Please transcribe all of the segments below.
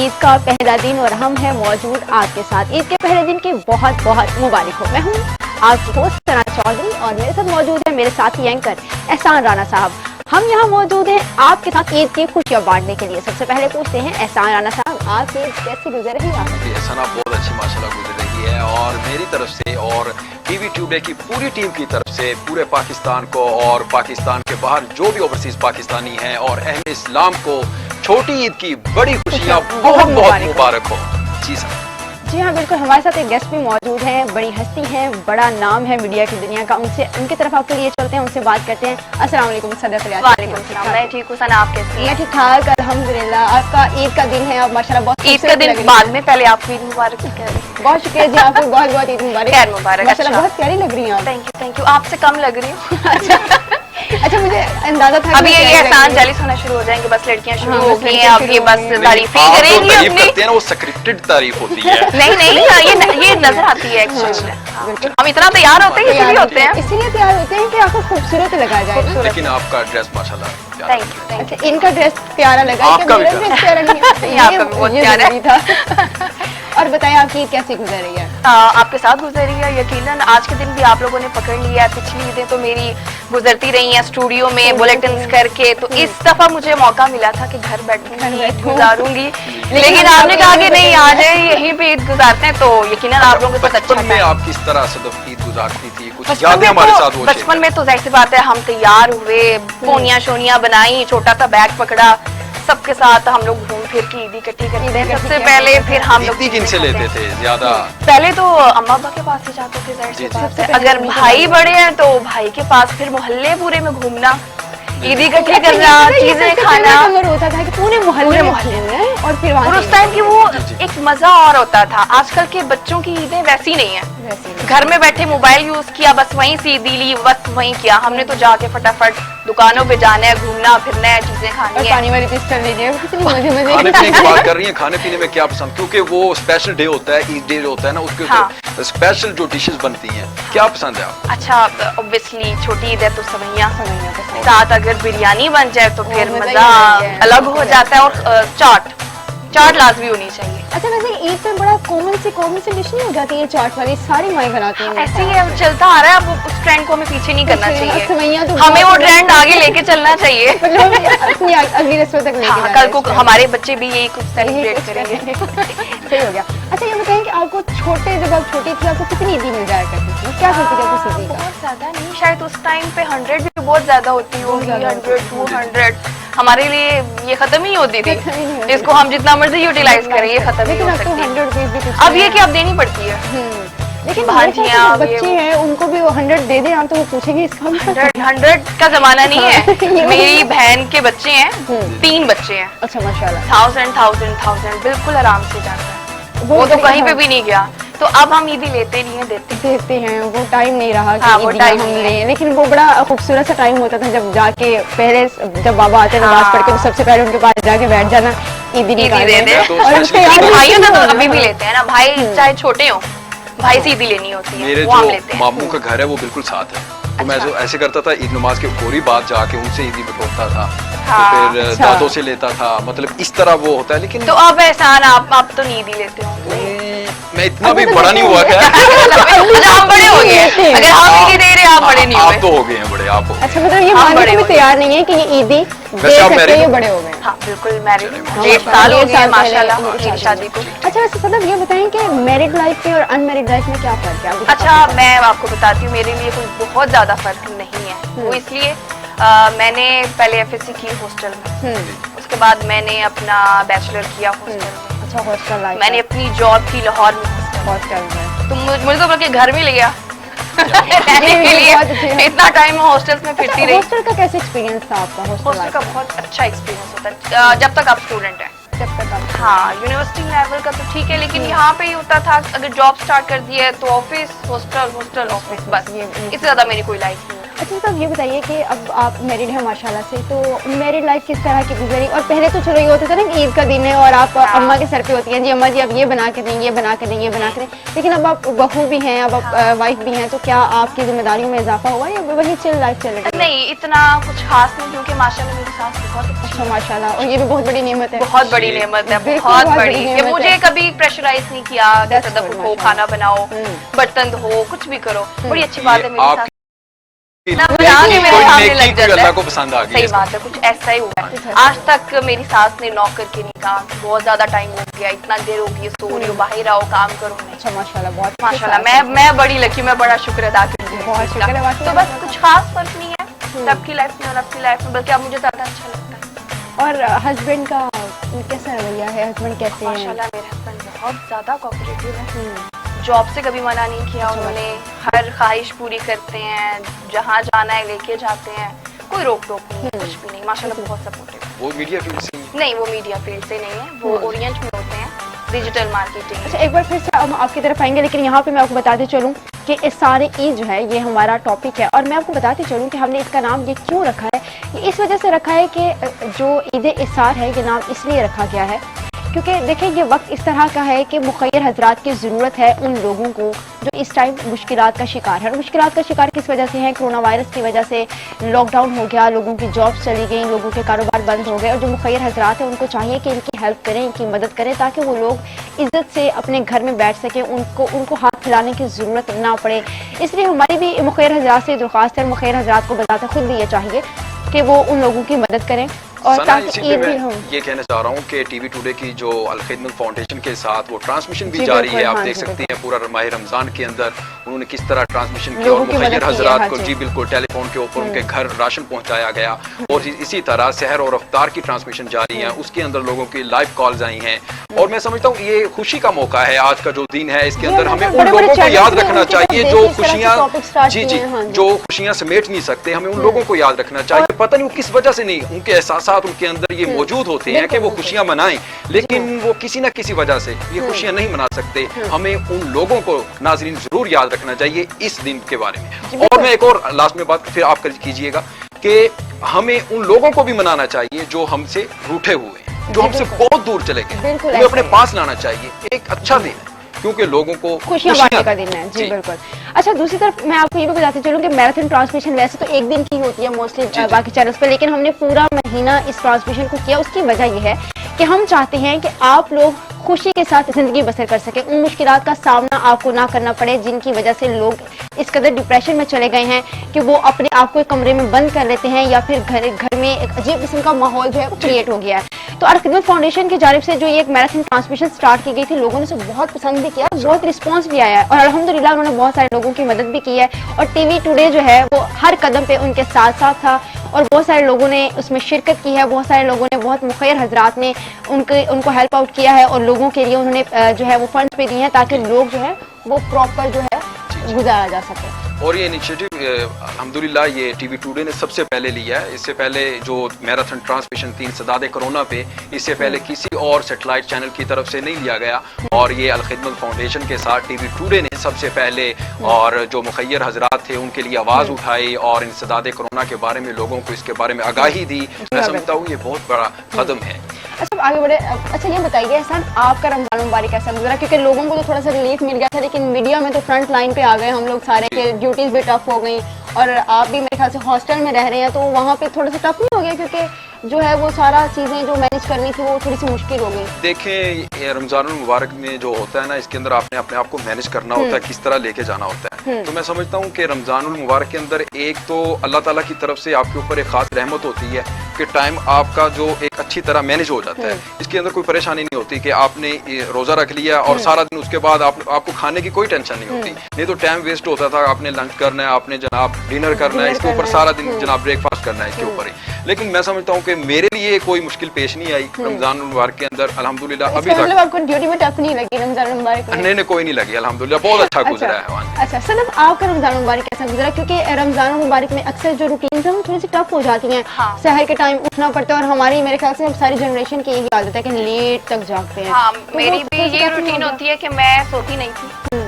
عید کا پہلا دن اور ہم ہیں موجود آپ کے ساتھ. عید کے پہلے دن کی بہت بہت مبارک ہو. میں ہوں آپ کی ہوسٹ ثنا چودھری اور میرے ساتھ موجود ہیں میرے ساتھی اینکر احسان رانا صاحب. ہم یہاں موجود ہیں آپ کے ساتھ عید کی خوشیاں بانٹنے کے لیے. سب سے پہلے پوچھتے ہیں احسان رانا صاحب, آپ کی عید کیسی گزر رہی ہے؟ احسان آپ بہت اچھی ماشاءاللہ گزر رہی ہے, اور میری طرف سے اور ٹی وی ٹیوب کی پوری ٹیم کی طرف سے پورے پاکستان کو اور پاکستان کے باہر جو بھی اوورسیز پاکستانی ہیں اور اہل اسلام کو چھوٹی عید کی بڑی خوشیاں بہت بہت مبارک ہو. جی سر. جی ہاں بالکل, ہمارے ساتھ ایک گیسٹ بھی موجود ہیں, بڑی ہستی ہیں, بڑا نام ہے میڈیا کی دنیا کا. ان کی طرف آپ کے لیے چلتے ہیں, ان سے بات کرتے ہیں. السلام علیکم صدر. وعلیکم السلام. میں ٹھیک ہوں ثنا, آپ کیسی ہیں؟ میں ٹھیک ٹھاک الحمدللہ. آپ کا عید کا دن ہے, آپ ماشاءاللہ بہت عید کا دن بعد میں, پہلے آپ کو عید مبارک. بہت شکریہ جی, آپ کو بہت بہت عید مبارک. خیر مبارک. ماشاءاللہ بہت پیاری لگ رہی ہیں آپ. Thank you. آپ سے کم لگ رہی ہوں. اچھا مجھے اندازہ تھا ابھی یہ احسان جیلس ہونا شروع ہو جائیں گے, بس لڑکیاں شروع ہو گئی ہیں, اب یہ بس تعریف ہی کریں گی تعریف اپنی. کرتے ہیں نا, وہ سکرپٹڈ تعریف ہوتی ہے. نہیں, یہ نظر آتی ہے ایکچولی. ہم اتنا تیار ہوتے ہیں, اسی لیے ہوتے ہیں, اسی لیے تیار ہوتے ہیں کہ آپ کو خوبصورت لگا جائے. لیکن آپ کا ڈریس ماشاءاللہ پیارا. اچھا, ان کا ڈریس پیارا لگا, آپ کا بھی ڈریس پیارا نہیں, آپ کا بھی بہت پیارا تھا. اور بتائیں آپ کی عید کیسی گزر رہی ہے؟ آپ کے ساتھ گزر رہی ہے یقیناً. آج کے دن بھی آپ لوگوں نے پکڑ لیا ہے. پچھلی عیدیں تو میری گزرتی رہی ہیں اسٹوڈیو میں بلیٹنز کر کے, تو اس دفعہ مجھے موقع ملا تھا کہ گھر بیٹھوں گی, عید گزاروں گی, لیکن آپ نے کہا کہ نہیں آ جائیں یہیں پہ عید گزارتے ہیں, تو یقیناً آپ لوگوں کے ساتھ اچھا بچپن میں آپ کس طرح سے عید گزارتی تھی, کچھ یادیں ہمارے ساتھ وہ بچپن میں تو ظاہر سی بات ہے, ہم تیار ہوئے, پونیاں شونیاں بنائی, چھوٹا سا بیگ پکڑا, سب کے ساتھ ہم لوگ گھوم پھر کے عیدی اکٹھی کرتے ہیں. سب سے پہلے پھر ہم لوگ کن سے لیتے تھے زیادہ؟ پہلے تو اما ابا کے پاس ہی جاتے تھے ظاہر سی بات ہے. اگر بھائی بڑے ہیں تو بھائی کے پاس, پھر محلے پورے میں گھومنا, عیدی اکٹھی کرنا, چیزیں کھانا ہوتا تھا کہ پورے محلے میں, اور پھر اس ٹائم کی وہ ایک مزہ اور ہوتا تھا. آج کل کے بچوں کی عیدیں ویسی نہیں ہیں, گھر میں بیٹھے موبائل یوز کیا, بس وہیں سے عیدی لی, بس وہیں کیا. ہم نے تو جا کے فٹافٹ دکانوں پہ جانا ہے, گھومنا پھرنا ہے, چیزیں کھانی ہے. پانی والی چیز کر لیجیے. کھانے پینے کی بات کر رہی ہیں, کھانے پینے میں کیا پسند, کیونکہ وہ اسپیشل ڈے ہوتا ہے, عید ڈے ہوتا ہے نا, اس کے اسپیشل جو ڈشز بنتی ہیں کیا پسند ہے آپ؟ اچھا اوبویسلی چھوٹی عید ہے تو سویاں, ساتھ اگر بریانی بن جائے تو پھر مزہ الگ ہو جاتا ہے, اور چاٹ لازمی ہونی چاہیے. اچھا ویسے عید پہ بڑا کامن سی ڈش نہیں ہو جاتی ہے چاٹ والی, ساری مائیں بناتی ہیں. ایسے ہی چلتا آ رہا ہے, اب اس ٹرینڈ کو ہمیں پیچھے نہیں کرنا چاہیے, سویاں تو ہمیں وہ ٹرینڈ آگے لے کے چلنا چاہیے. اپنی اگلی نسلوں تک لے کے کل کو ہمارے بچے بھی یہی کچھ سیلیبریٹ کریں گے. صحیح ہو گیا. اچھا یہ بتائیں کہ آپ کو جب آپ چھوٹی تھی آپ کو کتنی عیدی مل جایا کرتی تھی, کیا کرتی تھی آپ کو؟ بہت زیادہ نہیں, شاید اس ٹائم پہ 100 بھی بہت زیادہ ہوتی ہوگی, 100 200 ہمارے لیے یہ ختم ہی ہوتی تھی. اس کو ہم جتنا مرضی یوٹیلائز کریں یہ ختم ہی ہو سکتی. اب یہ کہ اب دینی پڑتی ہے. لیکن بچے ہیں ان کو بھی 100 دے دیں آپ تو وہ پوچھیں گے اس کا 100 کا زمانہ نہیں ہے. میری بہن کے بچے ہیں, 3 بچے ہیں. اچھا ماشاءاللہ. 1000 بالکل آرام سے جاتا ہے, وہ تو کہیں پہ بھی نہیں گیا. تو اب ہم عیدی لیتے نہیں ہیں, دیتے ہیں. وہ ٹائم نہیں رہا کہ عیدی ہم لیں, لیکن وہ بڑا خوبصورت سا ٹائم ہوتا تھا جب جا کے پہلے جب بابا آتے نماز پڑھ کے تو سب سے پہلے ان کے پاس جا کے بیٹھ جانا, عیدی دے دیں. اور بھائیوں نے تو ابھی بھی لیتے ہیں نا, بھائی چاہے چھوٹے ہوں, بھائی سے عیدی لینی ہوتی ہے. میرے جو ماموں کا گھر ہے وہ بالکل ساتھ ہے, تو میں ایسے کرتا تھا عید نماز کے فوری بعد جا کے ان سے عیدی بٹورتا تھا, پھر دادوں سے لیتا تھا, مطلب اس طرح وہ ہوتا ہے. لیکن تو اب احسان آپ تو نہیں عیدی لیتے ہوں. میں اتنا بھی بڑا نہیں ہوا کیا, ہم بڑے ہو گئے, اگر ہم عیدی دے رہے آپ بڑے نہیں ہوئے. آپ تو ہو گئے ہیں بڑے. آپ اچھا مطلب یہ ماننے کو بھی تیار نہیں ہے کہ یہ عیدی دے سکتے ہیں, یہ بڑے ہو گئے. ہاں بالکل, میرڈ 1.5 سال ہو گئے ماشاءاللہ میری شادی کو. اچھا ویسے صدف یہ بتائیں کہ میرڈ لائف میں اور ان میرڈ لائف میں کیا فرق ہے؟ اچھا میں آپ کو بتاتی ہوں, میرے لیے کوئی بہت زیادہ فرق نہیں ہے. وہ اس لیے میں نے پہلے FSC کی ہاسٹل میں, اس کے بعد میں نے اپنا بیچلر کیا ہاسٹل میں. اچھا ہاسٹل لائف. میں نے اپنی جاب کی لاہور میں ہاسٹل میں, تو مجھے تو بلکہ گھر میں لے گیا رہنے کے لیے. اتنا ٹائم ہاسٹل میں پھرتی رہی. ہاسٹل کا کیسا ایکسپیرینس تھا آپ کا؟ ہاسٹل کا بہت اچھا ایکسپیرینس ہوتا ہے جب تک آپ اسٹوڈنٹ ہیں. ہاں یونیورسٹی لیول کا تو ٹھیک ہے, لیکن یہاں پہ ہی ہوتا تھا اگر جاب سٹارٹ کر دی ہے تو آفس ہاسٹل آفس, بس اس سے زیادہ میری کوئی لائف نہیں ہے. अच्छा साहब ये बताइए कि अब आप मैरिड हैं माशाल्लाह से, तो मैरिड लाइफ किस तरह की गुजरी? और पहले तो चलो ये होता था ना कि ईद का दिन है और आप अम्मा के सर पे होती हैं, जी अम्मा जी अब ये बना के दें, ये बना के दें, ये बना के दें, लेकिन अब आप बहू भी हैं, अब आप वाइफ भी हैं, तो क्या आपकी जिम्मेदारियों में इजाफा हुआ या वही चिल लाइफ चल रही है? नहीं, इतना कुछ खास नहीं, क्योंकि माशाल्लाह मेरी सास बहुत अच्छी अच्छा माशाल्लाह, और ये भी बहुत बड़ी नेमत है। बहुत बड़ी नेमत है, बिल्कुल, बहुत बहुत बड़ी। बड़ी ये नेमत मुझे है। कभी प्रेशराइज नहीं किया कि That's सदफ good, उठो, माशाल्लाह। खाना बनाओ, बर्तन धो, कुछ भी करो। बड़ी अच्छी बात है मेरी आप सास। कोई ना बना के मेरे सामने लग नेकी जाता अल्लाह है। को पसंद आ गई सही है। बात है, कुछ ऐसा ही हुआ है। आज तक मेरी सास ने नौकर के नहीं कहा, बहुत ज्यादा टाइम हो गया, इतना देर हो गई, सो रही हो, बाहर आओ, काम करो। नहीं, अच्छा माशाल्लाह, बहुत माशाल्लाह मैं बड़ी लकी, मैं बड़ा शुक्र अदा करती हूँ बहुत इस चीज़ शुक्र है, का। माशाल्लाह। तो बस कुछ खास फर्क नहीं है सबकी लाइफ में और आपकी लाइफ में, बल्कि अब मुझे ज्यादा अच्छा लगता है। और हस्बैंड का कैसा रवैया है? हस्बैंड कैसे हैं? माशाल्लाह मेरे हस्बैंड बहुत ज्यादा कोऑपरेटिव है, जॉब से कभी मना नहीं किया उन्होंने, हर ख्वाहिश पूरी करते हैं, जहाँ जाना है लेके जाते हैं, कोई रोक टोक नहीं, कुछ भी नहीं, माशाल्लाह बहुत सपोर्टिव। वो मीडिया फील्ड से नहीं, वो मीडिया फील्ड से नहीं है, वो ओरिएंट में होते हैं, डिजिटल मार्केटिंग। अच्छा, एक बार फिर से हम आपकी तरफ आएंगे, लेकिन यहाँ पे मैं आपको बताते चलूँ कि इस सारे ईद जो है ये हमारा टॉपिक है, और मैं आपको बताते चलूँ कि हमने इसका नाम ये क्यों रखा है। ये इस वजह से रखा है कि जो ईद इसार है ये नाम इसलिए रखा गया है क्योंकि देखिए ये वक्त इस तरह का है कि मुखय्यर हजरात की ज़रूरत है उन लोगों को जो इस टाइम मुश्किलात का शिकार है। और मुश्किलात का शिकार किस वजह से है? कोरोना वायरस की वजह से लॉकडाउन हो गया, लोगों की जॉब्स चली गई, लोगों के कारोबार बंद हो गए, और जो मुखय्यर हजरात हैं उनको चाहिए कि इनकी हेल्प करें, इनकी मदद करें, ताकि वो लोग इज्जत से अपने घर में बैठ सकें, उनको हाथ फैलाने की ज़रूरत ना पड़े। इसलिए हमारी भी मुखय्यर हजरात से दरख्वास्त है, मुखय्यर हजरात को बताते खुद भी ये चाहिए कि वो उन लोगों की मदद करें, और सना, ताकि इसी पे ईद भी मैं हो। ये कहना चाह रहा हूँ कि टीवी टुडे की जो अल खिदमत फाउंडेशन के साथ वो ट्रांसमिशन भी जी, जारी बिल्कुल, है। आप हाँ देख जी, सकते हैं पूरा माह रमजान के अंदर उन्होंने किस तरह ट्रांसमिशन किया, लोगों और की मदद मुखय्यर की है, हजरात हाँ को जी। जी बिल्कुल टेलीफोन के ऊपर उनके घर राशन पहुंचाया गया, और इसी तरह सहर और अफ्तार की ट्रांसमिशन जारी है, उसके अंदर लोगों की लाइव कॉल्स आई हैं। और मैं समझता हूँ ये खुशी का मौका है, आज का जो दिन है इसके अंदर हमें उन लोगों को याद रखना चाहिए जो खुशियाँ जी जो खुशियाँ समेट नहीं सकते, हमें उन लोगों को याद रखना चाहिए। पता नहीं वो किस वजह से नहीं, उनके एहसासात उनके अंदर ये मौजूद होते हैं कि वो खुशियां मनाएं, लेकिन वो किसी ना किसी वजह से ये खुशियां नहीं मना सकते। हमें उन लोगों को नाज़रीन जरूर याद रखना चाहिए इस दिन के बारे में। और मैं एक और लास्ट में बात फिर आप कीजिएगा कि हमें उन लोगों को भी मनाना चाहिए जो हमसे रूठे हुए हैं, जो हमसे बहुत दूर चले गए, उन्हें अपने पास लाना चाहिए। एक अच्छा दिन है क्योंकि लोगों को खुशियां बांटने का दिन है। जी बिल्कुल। अच्छा, दूसरी तरफ मैं आपको ये भी बताते चलूं कि मैराथन ट्रांसमिशन वैसे तो एक दिन की होती है मोस्टली बाकी चैनल्स पे, लेकिन हमने पूरा महीना इस ट्रांसमिशन को किया। उसकी वजह यह है कि हम चाहते हैं कि आप लोग खुशी के साथ जिंदगी बसर कर सके, उन मुश्किलात का सामना आपको ना करना पड़े जिनकी वजह से लोग इस कदर डिप्रेशन में चले गए हैं कि वो अपने आप को एक कमरे में बंद कर लेते हैं, या फिर घर में एक अजीब किस्म का माहौल जो है वो क्रिएट हो गया है। तो अल खिदमत फाउंडेशन की जानिब से जो ये एक मैराथन ट्रांसमिशन स्टार्ट की गई थी, लोगों ने उसे बहुत पसंद भी किया, बहुत रिस्पांस भी आया है, और अल्हम्दुलिल्लाह उन्होंने बहुत सारे लोगों की मदद भी की है। और टीवी टुडे जो है वो हर कदम पे उनके साथ साथ था, और बहुत सारे लोगों ने उसमें शिरकत की है, बहुत सारे लोगों ने, बहुत मुखय्यर हजरात ने उनको हेल्प आउट किया है, और लोगों के लिए उन्होंने जो है वो फंड्स भी दिए हैं ताकि लोग जो है वो प्रॉपर जो है गुजारा जा सके। और ये इनिशिएटिव अल्हम्दुलिल्लाह ये टीवी टुडे ने सबसे पहले लिया है। इससे पहले जो मैराथन ट्रांसमिशन थी सदादे कोरोना पे, इससे पहले किसी और सैटेलाइट चैनल की तरफ से नहीं लिया गया, और ये अल खिदमत फाउंडेशन के साथ टीवी टुडे ने सबसे पहले और जो मुखय्यर हजरात थे उनके लिए आवाज़ उठाई और इन सदादे कोरोना के बारे में लोगों को इसके बारे में आगाही दी। मैं समझता हूँ ये बहुत बड़ा कदम है। अच्छा, आगे बढ़े। अच्छा, ये बताइए एहसान, आपका रमजान मुबारक कैसा गुजरा? क्योंकि लोगों को तो थोड़ा सा रिलीफ मिल गया था, लेकिन मीडिया में तो फ्रंट लाइन पे आ गए हम लोग सारे के, ड्यूटीज भी टफ हो गई, और आप भी मेरे ख्याल से हॉस्टल में रह रहे हैं, तो वहाँ पे थोड़ा सा टफ नहीं हो गया? क्योंकि जो है वो सारा चीज़ें जो मैनेज करनी थी वो थोड़ी सी मुश्किल हो गई। देखें, ये रमजान मुबारक में जो होता है ना, इसके अंदर आपने अपने आप को मैनेज करना होता है, किस तरह लेके जाना होता है। तो मैं समझता हूँ कि रमजान मुबारक के अंदर एक तो अल्लाह ताला की तरफ से आपके ऊपर एक खास रहमत होती है कि टाइम आपका जो एक अच्छी तरह मैनेज हो जाता है। इसके अंदर कोई परेशानी नहीं होती कि आपने रोजा रख लिया और सारा दिन उसके बाद आपको खाने की कोई टेंशन नहीं होती। नहीं तो टाइम वेस्ट होता था, आपने लंच करना है, आपने जनाब डिनर करना है, इसके ऊपर सारा दिन जनाब ब्रेकफास्ट करना है इसके ऊपर ही। लेकिन मैं समझता हूँ कि मेरे लिए कोई मुश्किल पेश नहीं आई रमजान मुबारक के अंदर, अल्हम्दुलिल्लाह। अभी तक आपको ड्यूटी में टफ नहीं लगी रमजान मुबारक में? नहीं, कोई नहीं लगी, अल्हम्दुलिल्लाह बहुत अच्छा गुजरा है। अच्छा सनम, आपका रमजान मुबारक कैसा गुजरा? क्योंकि रमजान मुबारक में अक्सर जो रूटीन है वो थोड़ी सी टफ हो जाती हैं। सहर के टाइम उठना पड़ता है, और हमारी मेरे ख्याल से सारी जनरेशन की यही आदत है कि लेट तक जागते हैं। हाँ, तो मेरी भी ये रूटीन होती है कि मैं सोती नहीं थी।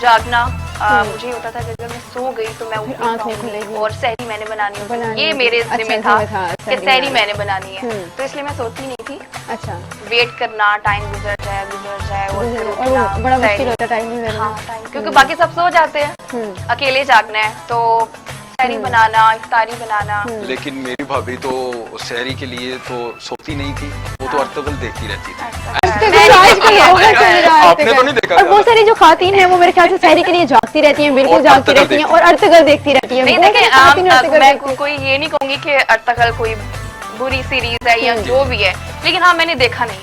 जागना मुझे होता था कि अगर मैं सो गई तो मैं उठ फिर नहीं आँख नहीं पाऊंगी खुलेगी। और सहरी मैंने बनानी होती बनानी है। ये होती। मेरे अच्छा, जिम्मे जिम्मे था था, कि सहरी सहरी बनानी। मैंने बनानी है, हम्म। तो इसलिए मैं सोती नहीं थी। अच्छा, वेट करना, टाइम गुजर जाए और फिर और उठना, वो बड़ा मुश्किल सहरी। होता है टाइम में हाँ टाइम, क्योंकि बाकी सब सो जाते हैं, अकेले जागना है, तो सहरी बनाना, इफ्तारी बनाना। लेकिन मेरी भाभी तो सहरी के लिए तो सोती नहीं थी, वो तो अर्तगल देखती रहती थी। आजकल होगा चल रहा है आपने तो नहीं देखा और बहुत सारी जो खातन है वो मेरे ख्याल से सहरी के लिए जागती रहती हैं, बिल्कुल और जागती अर्तगल रहती हैं देखती और अर्तगल देखती रहती हैं। नहीं बहुत देखिए, सारी खातन अर्तगल मैं देखती हैं। कोई ये नहीं कहूंगी कि अर्तगल कोई बुरी सीरीज है या जो भी है, लेकिन हाँ मैंने देखा नहीं।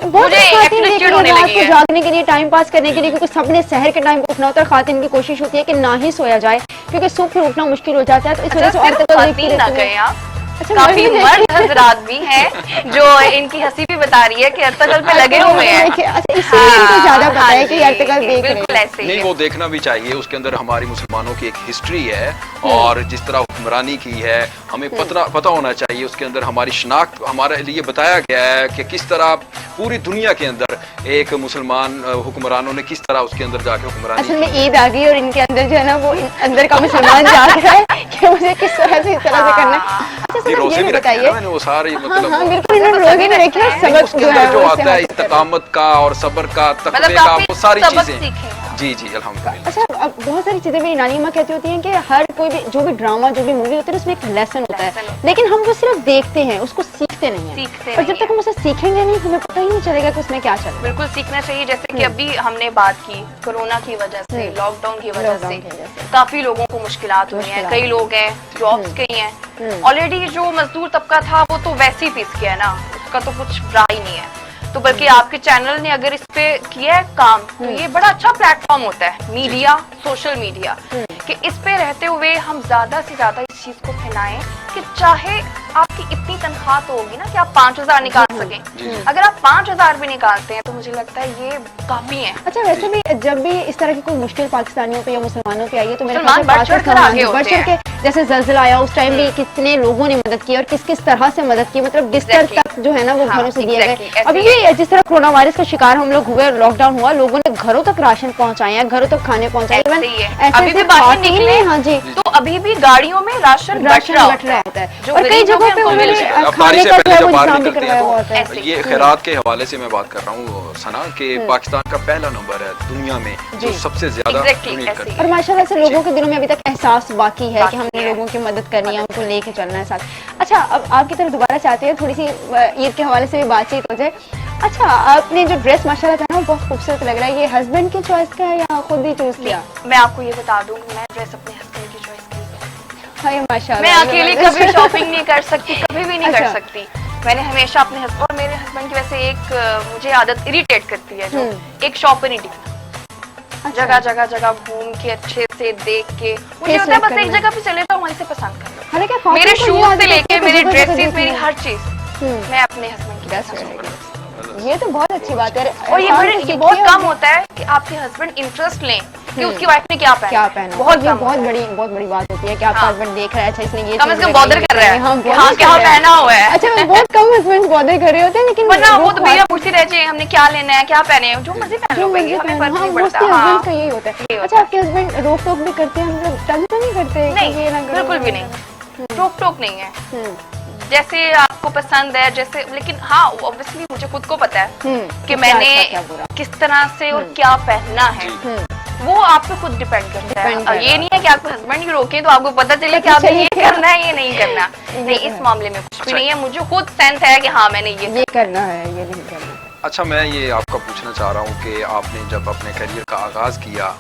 बहुत मुझे सी खातन actually देखी चिढ़ है होने रात लगी को है। जागने के लिए, टाइम पास करने के लिए, क्योंकि सबने शहर के टाइम पे उठना होता है। खातन की कोशिश होती है कि ना ही सोया जाए, क्योंकि सुबह फिर उठना मुश्किल हो जाता है, तो इस वजह से अच्छा, सिर्फ अर्तगल देखती खातन ना रहती कहें हैं। आप, अच्छा, काफी मर्द मर्द हजरात भी हैं जो इनकी हंसी भी बता रही है कि अर्तगल पे लगे हुए हैं। अच्छा, इसीलिए इनको ज्यादा पता है कि जी, अर्तगल देख रहे बिल्कुल हैं। ऐसे ही नहीं, है। वो देखना भी चाहिए। उसके अंदर हमारी मुसलमानों की एक हिस्ट्री है और जिस तरह हुक्मरानी की है हमें पता होना चाहिए। उसके अंदर हमारी शनाख्त, हमारे लिए बताया गया है कि किस तरह पूरी दुनिया के अंदर एक मुसलमान हुक्मरानों ने किस तरह उसके अंदर जाके हुक्मरानी असल की। में ईद आ गई और इनके अंदर जो है ना वो अंदर का मुसलमान जाग रहा है कि मुझे किस तरह से इस तरह से करना है। अच्छा ये सर, रोजे ये भी भी रखे हैं ना बताइए। मैंने, वो सारे हाँ मतलब हाँ बिल्कुल, इन्होंने तो रोजे सभी भी रखे और रखते हैं। सबक उसके जो है अंदर जो वो आता है सेहत से करना। इस्तकामत का और सब्र का, तकवे मतलब का, काफी वो सारी सबक चीजें। सीखे हैं। जी जी अल्हम्दुलिल्लाह। अच्छा, अब बहुत सारी चीजें मेरी नानी माँ कहती होती हैं कि हर कोई भी जो भी ड्रामा, जो भी मूवी होती है उसमें एक लेसन होता लेसन है, होता है। लेकिन हम वो सिर्फ देखते हैं, उसको सीखते नहीं हैं। सीखते और जब नहीं तक हम उसे सीखेंगे नहीं हमें पता ही नहीं चलेगा कि उसमें क्या चल रहा है। बिल्कुल सीखना चाहिए। जैसे कि अभी हमने बात की कोरोना की वजह से, लॉकडाउन की वजह लॉकडाउन की वजह से से। काफी लोगों को मुश्किलात हुई हैं। मुश्किलात कई लोग हैं जॉब्स गई हैं, ऑलरेडी जो मजदूर तबका था वो तो वैसे ही पिस गया ना, उसका तो कुछ रहा ही नहीं है। तो बल्कि आपके चैनल ने अगर इस पे किया है काम, तो ये बड़ा अच्छा प्लेटफॉर्म होता है मीडिया, सोशल मीडिया, कि इस पे रहते हुए हम ज्यादा से ज्यादा इस चीज को फैलाएं कि चाहे आपकी इतनी तनख्वाह तो होगी ना कि आप 5,000 निकाल सकें, अगर आप 5,000 भी निकालते हैं तो मुझे लगता है ये काफी है। अच्छा, वैसे भी जब भी इस तरह की कोई मुश्किल पाकिस्तानियों पे या मुसलमानों पे आई है तो मेरे मुसलमान ख्याल से बढ़ चढ़ कर आगे होते बढ़ चढ़ के, जैसे ज़लज़ला आया उस टाइम भी कितने लोगों ने मदद की और किस किस तरह से मदद की, मतलब बिस्तर Exactly. तक जो है ना वो हाँ, घरों से दिए exactly, गए। ऐसे अभी ही भी जिस तरह कोरोना वायरस का शिकार हम लोग हुए, लॉकडाउन हुआ, लोगों ने घरों तक राशन पहुंचाए हैं, घरों तक खाने पहुंचाए। ऐसे Even ही है। ऐसे अभी भी ऐसे बाहर खाते निकले हैं, हाँ जी, तो अभी भी गाड़ियों में राशन बट रहा होता है जो और कई गरीब लोग जगहों हैं, पे उनको मिल उन्होंने जाए। अफ्तारी खाने से का जो पहले है जब वो बाहर इंतजाम भी निकलते करवाया हुआ हैं होता है। तो ये खैरात के हवाले से मैं बात कर रहा हूँ सना कि पाकिस्तान का पहला नंबर है दुनिया में जो सबसे ज्यादा Exactly, डोनेट ऐसे करता ही। है। और माशाल्लाह से लोगों के दिलों में अभी तक एहसास बाकी है कि बाकी हमने है। लोगों की मदद करनी है, उनको लेके चलना है साथ। अच्छा, अब आपकी तरफ दोबारा चाहते हैं थोड़ी सी ईद के हवाले से भी बातचीत हो जाए। अच्छा, आपने जो ड्रेस माशाल्लाह था ना बहुत खूबसूरत लग रहा है, ये हस्बैंड की चॉइस का है या खुद ही चूज किया? मैं आपको ये बता दूं, मैं ड्रेस अपने हस्बैंड की चॉइस की है। हाय माशाल्लाह, मैं अकेले कभी शॉपिंग नहीं कर सकती, कभी भी नहीं कर अच्छा। सकती। मैंने हमेशा अपने हस्बैंड, और मेरे हस्बैंड की वैसे एक मुझे आदत इरिटेट करती है जो एक शॉप पे नहीं टिकना, जगह जगह जगह घूम के अच्छे से देख के, मुझे होता है बस एक जगह पे चले जाओ, वहीं से पसंद कर लो। हालांकि खातून मेरे को ये शूज आदत से होती है लेके कि मेरी जगह जगह ड्रेसेस, मेरी देखना। हर चीज मैं अपने हस्बैंड की That's पसंद very करती हूँ। ये तो बहुत अच्छी बात है। और ये इंसान बड़े को ये सीखिए बहुत और कम होता है कि आपके हस्बैंड इंटरेस्ट लें कि उसकी वाइफ ने क्या क्या पहना, पहना, बहुत ये कम बहुत होता है। बहुत बड़ी बात होती है कि आपका हाँ। हस्बैंड देख रहा है, अच्छा इसने ये कम से चीज़ कम लगाई बॉदर कर रहा है हाँ, कि bother हाँ कर क्या रहा है। पहना हुआ है। अच्छा, बहुत कम हस्बैंड बॉदर कर रहे होते हैं, लेकिन वरना वो तो बात- भैया पूछती रह जाए हमने क्या लेना है, क्या पहने हैं, जो मर्जी पहन जो लो भाई, मर्जी हमें पहनो, फर्क हाँ, नहीं पड़ता। mostly हाँ, husbands का यही होता यही है। होता अच्छा, आपके हस्बैंड रोक टोक भी करते हैं, मतलब तंग तो नहीं करते कि नहीं, ये ना करो, बिल्कुल भी वो ना नहीं, रोक टोक नहीं है। करो? जैसे आपको पसंद है जैसे, लेकिन हाँ ऑब्वियसली मुझे खुद को पता है कि क्या मैंने अच्छा, क्या बुरा। किस तरह से और क्या पहनना है, वो आप पे खुद डिपेंड करता Depend है। कर और ये रहा नहीं है कि आपको हस्बैंड ही रोके तो आपको पता चले कि पता आपने चले ये कि- करना है ये नहीं करना। नहीं, इस मामले में कुछ भी नहीं है, मुझे खुद सेंस है कि हाँ मैंने ये करना है, ये नहीं करना। अच्छा, मैं ये आपका पूछना चाह रहा हूँ कि आपने जब अपने करियर का आगाज़ किया,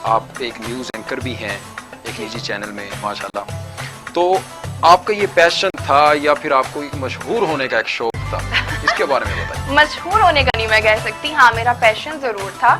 आप एक न्यूज़ एंकर भी हैं एक निजी चैनल में माशाल्लाह, तो आपका ये पैशन था या फिर आपको एक मशहूर होने का एक शौक था, इसके बारे में बताइए। मशहूर होने का नहीं मैं कह सकती, हाँ मेरा पैशन जरूर था।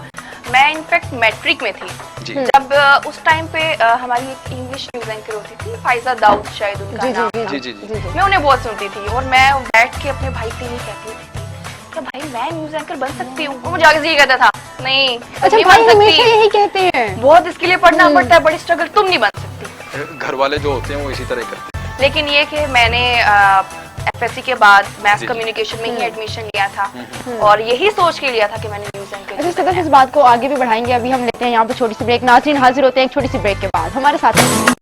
मैं इनफैक्ट मैट्रिक में थी जी जब उस टाइम पे हमारी एक इंग्लिश न्यूज एंकर होती थी, फाइजा दाऊद शायद उनका जी नाम जी था। जी जी जी मैं उन्हें बहुत सुनती थी और मैं बैठ के अपने भाई से ये कहती होती थी क्या भाई मैं न्यूज एंकर बन सकती हूँ, वो मुझे आगे ये कहता था नहीं अच्छा, नहीं भाई बन हमेशा सकती, यही कहते हैं। बहुत इसके लिए पढ़ना पड़ता है, बड़ी स्ट्रगल, तुम नहीं बन सकती। घर वाले जो होते हैं वो इसी तरह करते हैं। लेकिन ये कि मैंने FSC के बाद मैथ कम्युनिकेशन में ही एडमिशन लिया था और यही सोच के लिया था कि मैंने न्यूज़ एंकर। अच्छा सदफ, इस बात को आगे भी बढ़ाएंगे, अभी हम लेते हैं यहाँ पे छोटी सी ब्रेक। नाज़रीन हाजिर होते हैं एक छोटी सी ब्रेक के बाद, हमारे साथ हैं।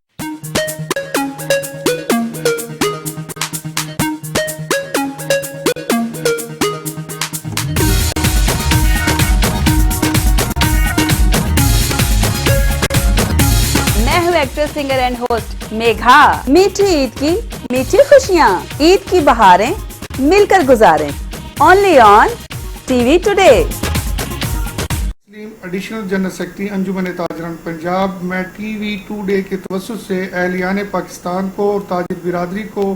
Actress, singer and host Megha. मीठी ईद की मीठी खुशियाँ, ईद की बहारें मिलकर गुजारें। Only on TV today. Additional general secretary Anjuman Tajiran Punjab, मैं टीवी टुडे के तवज्जुह से अहलियान पाकिस्तान को और ताजिर बिरादरी को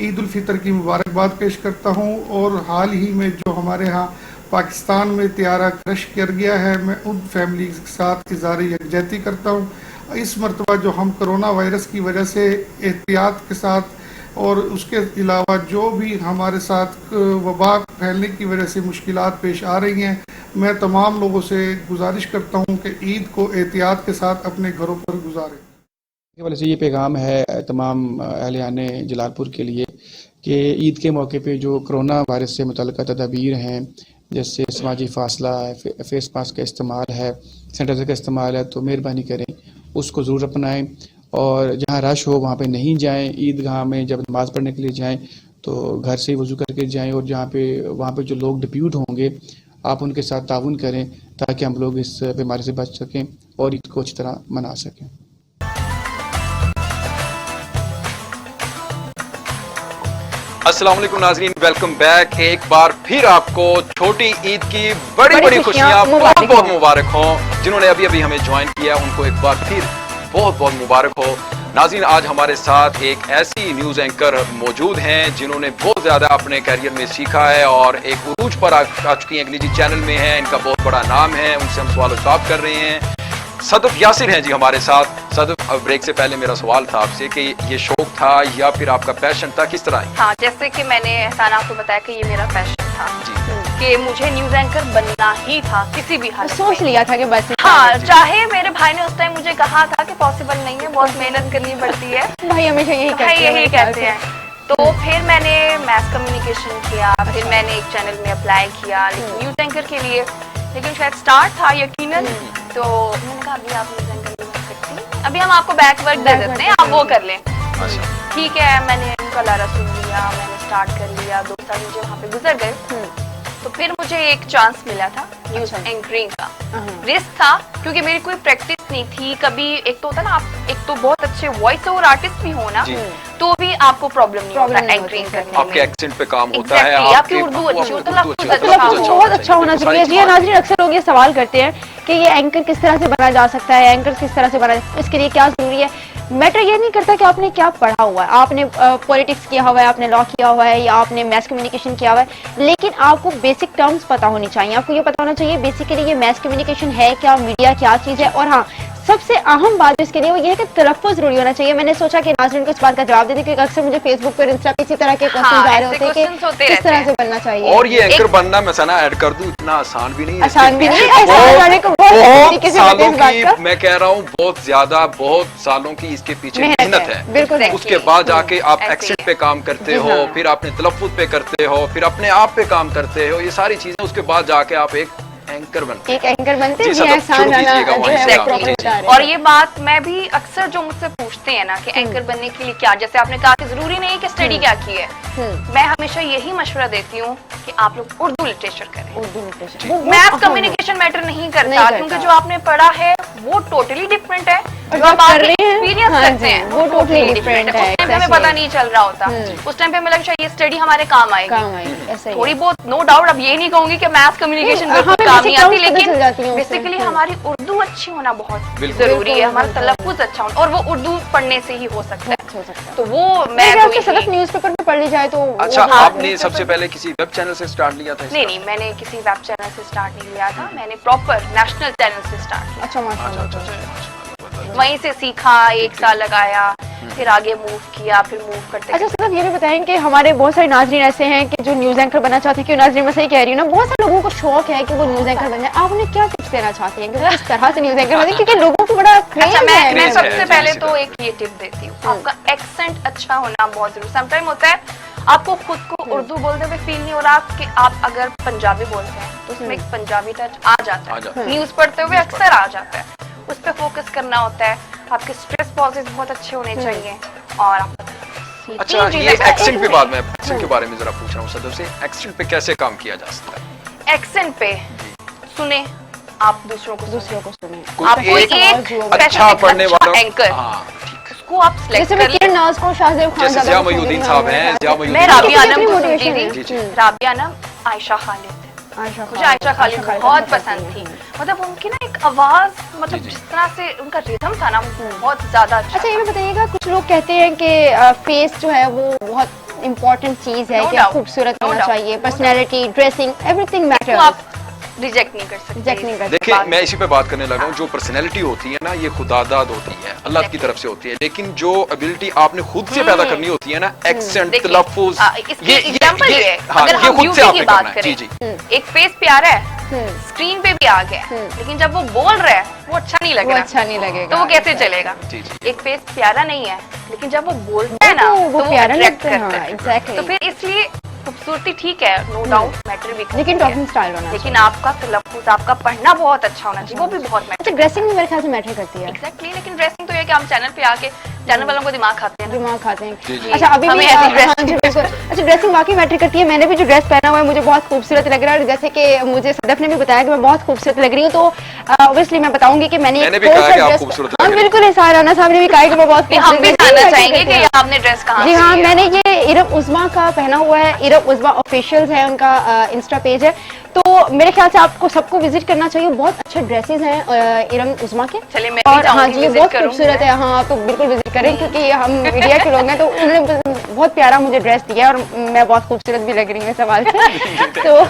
ईद उल फितर की मुबारकबाद पेश करता हूँ। और हाल ही में जो हमारे यहाँ पाकिस्तान में त्यारा क्रश कर गया है, मैं उन फैमिली के साथ इज़हार यकजहती करता हूँ। इस मरतबा जो हम कोरोना वायरस की वजह से एहतियात के साथ और उसके अलावा जो भी हमारे साथ वबा फैलने की वजह से मुश्किलात पेश आ रही हैं, मैं तमाम लोगों से गुजारिश करता हूं कि ईद को एहतियात के साथ अपने घरों पर गुजारें। के वाले से ये पैगाम है तमाम अहलियाने जलालपुर के लिए कि ईद के मौके पे जो कोरोना वायरस से मुतल्लिक़ तदाबीर हैं, जैसे समाजी फासला है, फेस मास्क का इस्तेमाल है, सैनिटाइज़र का इस्तेमाल है, तो मेहरबानी करें उसको ज़रूर अपनाएं। और जहाँ रश हो वहाँ पे नहीं जाएं। ईदगाह में जब नमाज़ पढ़ने के लिए जाएं तो घर से ही वज़ू करके जाएं, और जहाँ पे वहाँ पे जो लोग डिप्यूट होंगे आप उनके साथ ताउन करें ताकि हम लोग इस बीमारी से बच सकें और ईद को अच्छी तरह मना सकें। अस्सलाम वालेकुम नाज़रीन, वेलकम बैक। एक बार फिर आपको छोटी ईद की बड़ी बड़ी खुशियाँ बहुत बहुत मुबारक हों। जिन्होंने अभी अभी हमें ज्वाइन किया उनको एक बार फिर बहुत बहुत मुबारक हो। नाज़रीन, आज हमारे साथ एक ऐसी न्यूज़ एंकर मौजूद हैं जिन्होंने बहुत ज़्यादा अपने करियर में सीखा है और एक उरूज पर आ चुकी हैं, एक निजी चैनल में हैं, इनका बहुत बड़ा नाम है। उनसे हम सवाल जवाब कर रहे हैं। सदफ यासिर हैं जी हमारे साथ। सदफ, ब्रेक से पहले मेरा सवाल था आपसे कि ये शौक था या फिर आपका पैशन था, किस तरह? हाँ, जैसे कि मैंने एहसान आपको बताया कि ये मेरा पैशन था कि मुझे न्यूज़ एंकर बनना ही था किसी भी हालत में। सोच लिया था कि बस हाँ, चाहे मेरे भाई ने उस टाइम मुझे कहा था कि पॉसिबल नहीं है, बहुत मेहनत करनी पड़ती है। भाई हमेशा यही कहते हैं। तो फिर मैंने मैथ कम्युनिकेशन किया, फिर मैंने एक चैनल में अप्लाई किया लेकिन न्यूज़ एंकर के लिए, लेकिन शायद स्टार्ट था यकीनन। तो मैंने कहा अभी आप न्यूज़ एंकर नहीं बन सकती, अभी हम आपको बैक वर्क दे देते हैं, आप वो कर लें। ठीक है, मैंने उनका लारा सुन लिया, मैंने स्टार्ट कर लिया। 2 साल मुझे वहाँ पे गुजर गए। तो फिर मुझे एक चांस मिला था न्यूज़ एंकरिंग का। रिस्क था क्योंकि मेरी कोई प्रैक्टिस नहीं थी कभी। एक तो होता ना, आप एक तो बहुत अच्छे वॉइस ओवर आर्टिस्ट भी हो ना, तो भी आपको प्रॉब्लम नहीं होता एंकरिंग करने में। आपके एक्सेंट पे काम होता है, आपकी उर्दू अच्छी हो तो बहुत अच्छा होना चाहिए। जी नाज़रीन, अक्सर लोग ये सवाल करते हैं कि ये एंकर किस तरह से बना जा सकता है, एंकर किस तरह से बना, इसके लिए क्या जरूरी है। मैटर ये नहीं करता कि आपने क्या पढ़ा हुआ है, आपने पॉलिटिक्स किया हुआ है, आपने लॉ किया हुआ है या आपने मैथ कम्युनिकेशन किया हुआ है, लेकिन आपको बेसिक टर्म्स पता होनी चाहिए। आपको ये पता होना चाहिए बेसिकली ये मैथ कम्युनिकेशन है क्या, मीडिया क्या चीज़ है। और हाँ, सबसे अहम बात इसके लिए वो ये है कि तलफ़्फ़ुज़ ज़रूरी होना चाहिए। मैंने सोचा कि नाज़रीन को इस बात का जवाब दे दें क्योंकि अक्सर मुझे फेसबुक पर इस तरह के क्वेश्चन आ रहे होते हैं कि किस तरह से बनना चाहिए। और ये एंकर बनना मैं सना ऐड कर दूं, इतना आसान भी नहीं है। आसान भी नहीं है, आसान बनाने को बहुत सालों की, मैं कह रहा हूँ बहुत ज्यादा, बहुत सालों की इसके पीछे मेहनत है। बिल्कुल। उसके बाद जाके आप एक्सेंट पे काम करते हो, फिर अपने तलफ़्फ़ुज़ पे करते हो, फिर अपने आप पे काम करते हो, ये सारी चीजें उसके बाद जाके आप एक एंकर बनते हैं। और ये बात मैं भी अक्सर जो मुझसे पूछते हैं ना कि एंकर बनने के लिए क्या, जैसे आपने कहा कि जरूरी नहीं कि स्टडी क्या की है, मैं हमेशा यही मशवरा देती हूँ कि आप लोग उर्दू लिटरेचर करें। मैथ कम्युनिकेशन मैटर नहीं करता क्योंकि जो आपने पढ़ा है वो टोटली डिफरेंट है, जो आप आगे एक्सपीरियंस करते हैं वो टोटली डिफरेंट है। उस टाइम पे हमें पता नहीं चल रहा होता, उस टाइम पे हमें लगा ये स्टडी हमारे काम आएगी थोड़ी बहुत, नो डाउट। अब ये नहीं कहूंगी कि मैथ कम्युनिकेशन बिल्कुल काम नहीं आती, लेकिन बेसिकली हमारी उर्दू अच्छी होना बहुत जरूरी है, हमारा तलफ़्फ़ुज़ अच्छा होना, और वो उर्दू पढ़ने से ही हो सकता है। तो वो मैं सिर्फ न्यूज़पेपर में पढ़ ली जाए तो। अच्छा, आपने सबसे पहले किसी वेब चैनल से स्टार्ट लिया था? नहीं, मैंने किसी वेब चैनल से स्टार्ट नहीं लिया था, मैंने प्रॉपर नेशनल चैनल से स्टार्ट किया। अच्छा, माशाल्लाह। वहीं से सीखा, 1 साल लगाया, फिर आगे मूव किया, फिर मूव करते। अच्छा सिर्फ ये भी बताएं कि हमारे बहुत सारे नाज़रीन ऐसे हैं कि जो न्यूज़ एंकर बनना चाहते हैं, कि नाज़रीन मैं सही कह रही हूँ ना, बहुत सारे लोगों को शौक है कि वो न्यूज़ एंकर बन जाए। आप उन्हें क्या टिप्स देना चाहते हैं कि किस तरह से न्यूज़ एंकर बने, क्योंकि लोगों को बड़ा क्रेज़ है। मैं सबसे पहले तो एक ये टिप देती हूँ, आपका एक्सेंट अच्छा होना बहुत जरूरी। समटाइम होता है آپ کو خود کو اردو بولتے ہوئے فیل نہیں ہو رہا کہ آپ اگر پنجابی بولتے ہیں تو اس میں ایک پنجابی ٹچ آ جاتا ہے, نیوز پڑھتے ہوئے اکثر آ جاتا ہے, اس پہ فوکس کرنا ہوتا ہے, آپ کے اسٹریس پازز بہت اچھے ہونے چاہیے. اور آپ اچھا یہ ایکسنٹ پہ بعد میں ایکسنٹ کے بارے میں ذرا پوچھ رہا ہوں صدف سے, ایکسنٹ پہ کیسے کام کیا جا سکتا ہے؟ ایکسنٹ پہ سنیں, آپ دوسروں کو سنیں. آپ کو ایک اچھا پڑھنے والا اینکر اس کو آپ سلیکٹ جیسے میں کر کرن ناز کو شاہزیب خان جیسے ضیاء محی الدین صاحب ہیں, ضیاء محی میں الدین رابعہ کتنی انم کو motivation سنتی ہے. تھی, رابعہ انم, عائشہ خالد, مجھے عائشہ خالد بہت پسند تھی. مطلب ان کی نا ایک آواز, مطلب جس طرح سے ان کا ریتھم تھا نا بہت زیادہ اچھا. اچھا یہ بھی بتائیے گا, کچھ لوگ کہتے ہیں کہ فیس جو ہے وہ بہت امپورٹنٹ چیز ہے, کہ خوبصورت ہونا چاہیے, personality, dressing, everything matter. آپ ریجیکٹ نہیں کر سکتے. دیکھیں میں اسی پہ بات کرنے لگا ہوں, جو پرسنالٹی ہوتی ہے نا یہ خدا داد ہوتی ہے, اللہ کی طرف سے ہوتی ہے, لیکن جو ابیلٹی آپ نے خود سے پیدا کرنی ہوتی ہے نا, ایکسنٹ, تلفظ, یہ ایگزامپل ہے. اگر ہم بیوٹی کی بات کریں, ایک فیس پیارا ہے, اسکرین پہ بھی آ گیا, لیکن جب وہ بول رہا ہے وہ اچھا نہیں لگ رہا, اچھا نہیں لگے گا, تو وہ کیسے چلے گا؟ ایک فیس پیارا نہیں ہے لیکن جب وہ بولتا ہے نا وہ تو وہ پیارا اٹریکٹ لگتا ہے. کرتا ہاں ہے. ایگزیکٹلی. تو پھر اس لیے خوبصورتی ٹھیک ہے, نو ڈاؤٹ میٹر بھی لیکن ٹاکنگ اسٹائل ہونا, لیکن آپ کا تلفظ, آپ کا پڑھنا بہت اچھا ہونا چاہیے, وہ بھی بہت میٹر. اچھا ڈریسنگ بھی میرے خیال سے میٹر کرتی ہے. ایگزیکٹلی, لیکن ڈریسنگ تو یہ کہ ہم چینل پہ آ کے چینل والوں کو دماغ کھاتے ہیں, دماغ کھاتے ہیں. جی. اچھا ابھی بھی اچھا ڈریسنگ واقعی میٹر کرتی ہے. میں نے بھی جو ڈریس پہنا ہوا ہے مجھے بہت خوبصورت لگ رہا ہے, جیسے کہ مجھے صدف نے بھی بتایا کہ میں بہت خوبصورت لگ رہی ہوں, تو اوبیسلی میں بتاؤں گی کہ میں نے بالکل احسان رانا صاحب نے بھی کہا کہ میں بہت ہم بھی جاننا چاہیں گے کہ آپ نے ڈریس کہاں. جی ہاں, میں نے یہ ارب عظما کا پہنا ہوا ہے. ارب عظما آفیشیلز ہے ان کا انسٹا پیج ہے, تو میرے خیال سے آپ کو سب کو وزٹ کرنا چاہیے. بہت اچھے ڈریسز ہیں ارب عظما کے, اور ہاں جی یہ بہت خوبصورت ہے. ہاں آپ تو بالکل وزٹ کریں, کیونکہ ہم میڈیا کے لوگ ہیں, تو انہوں نے بہت پیارا مجھے ڈریس دیا اور میں بہت خوبصورت بھی لگ رہی ہوں سوال سے. تو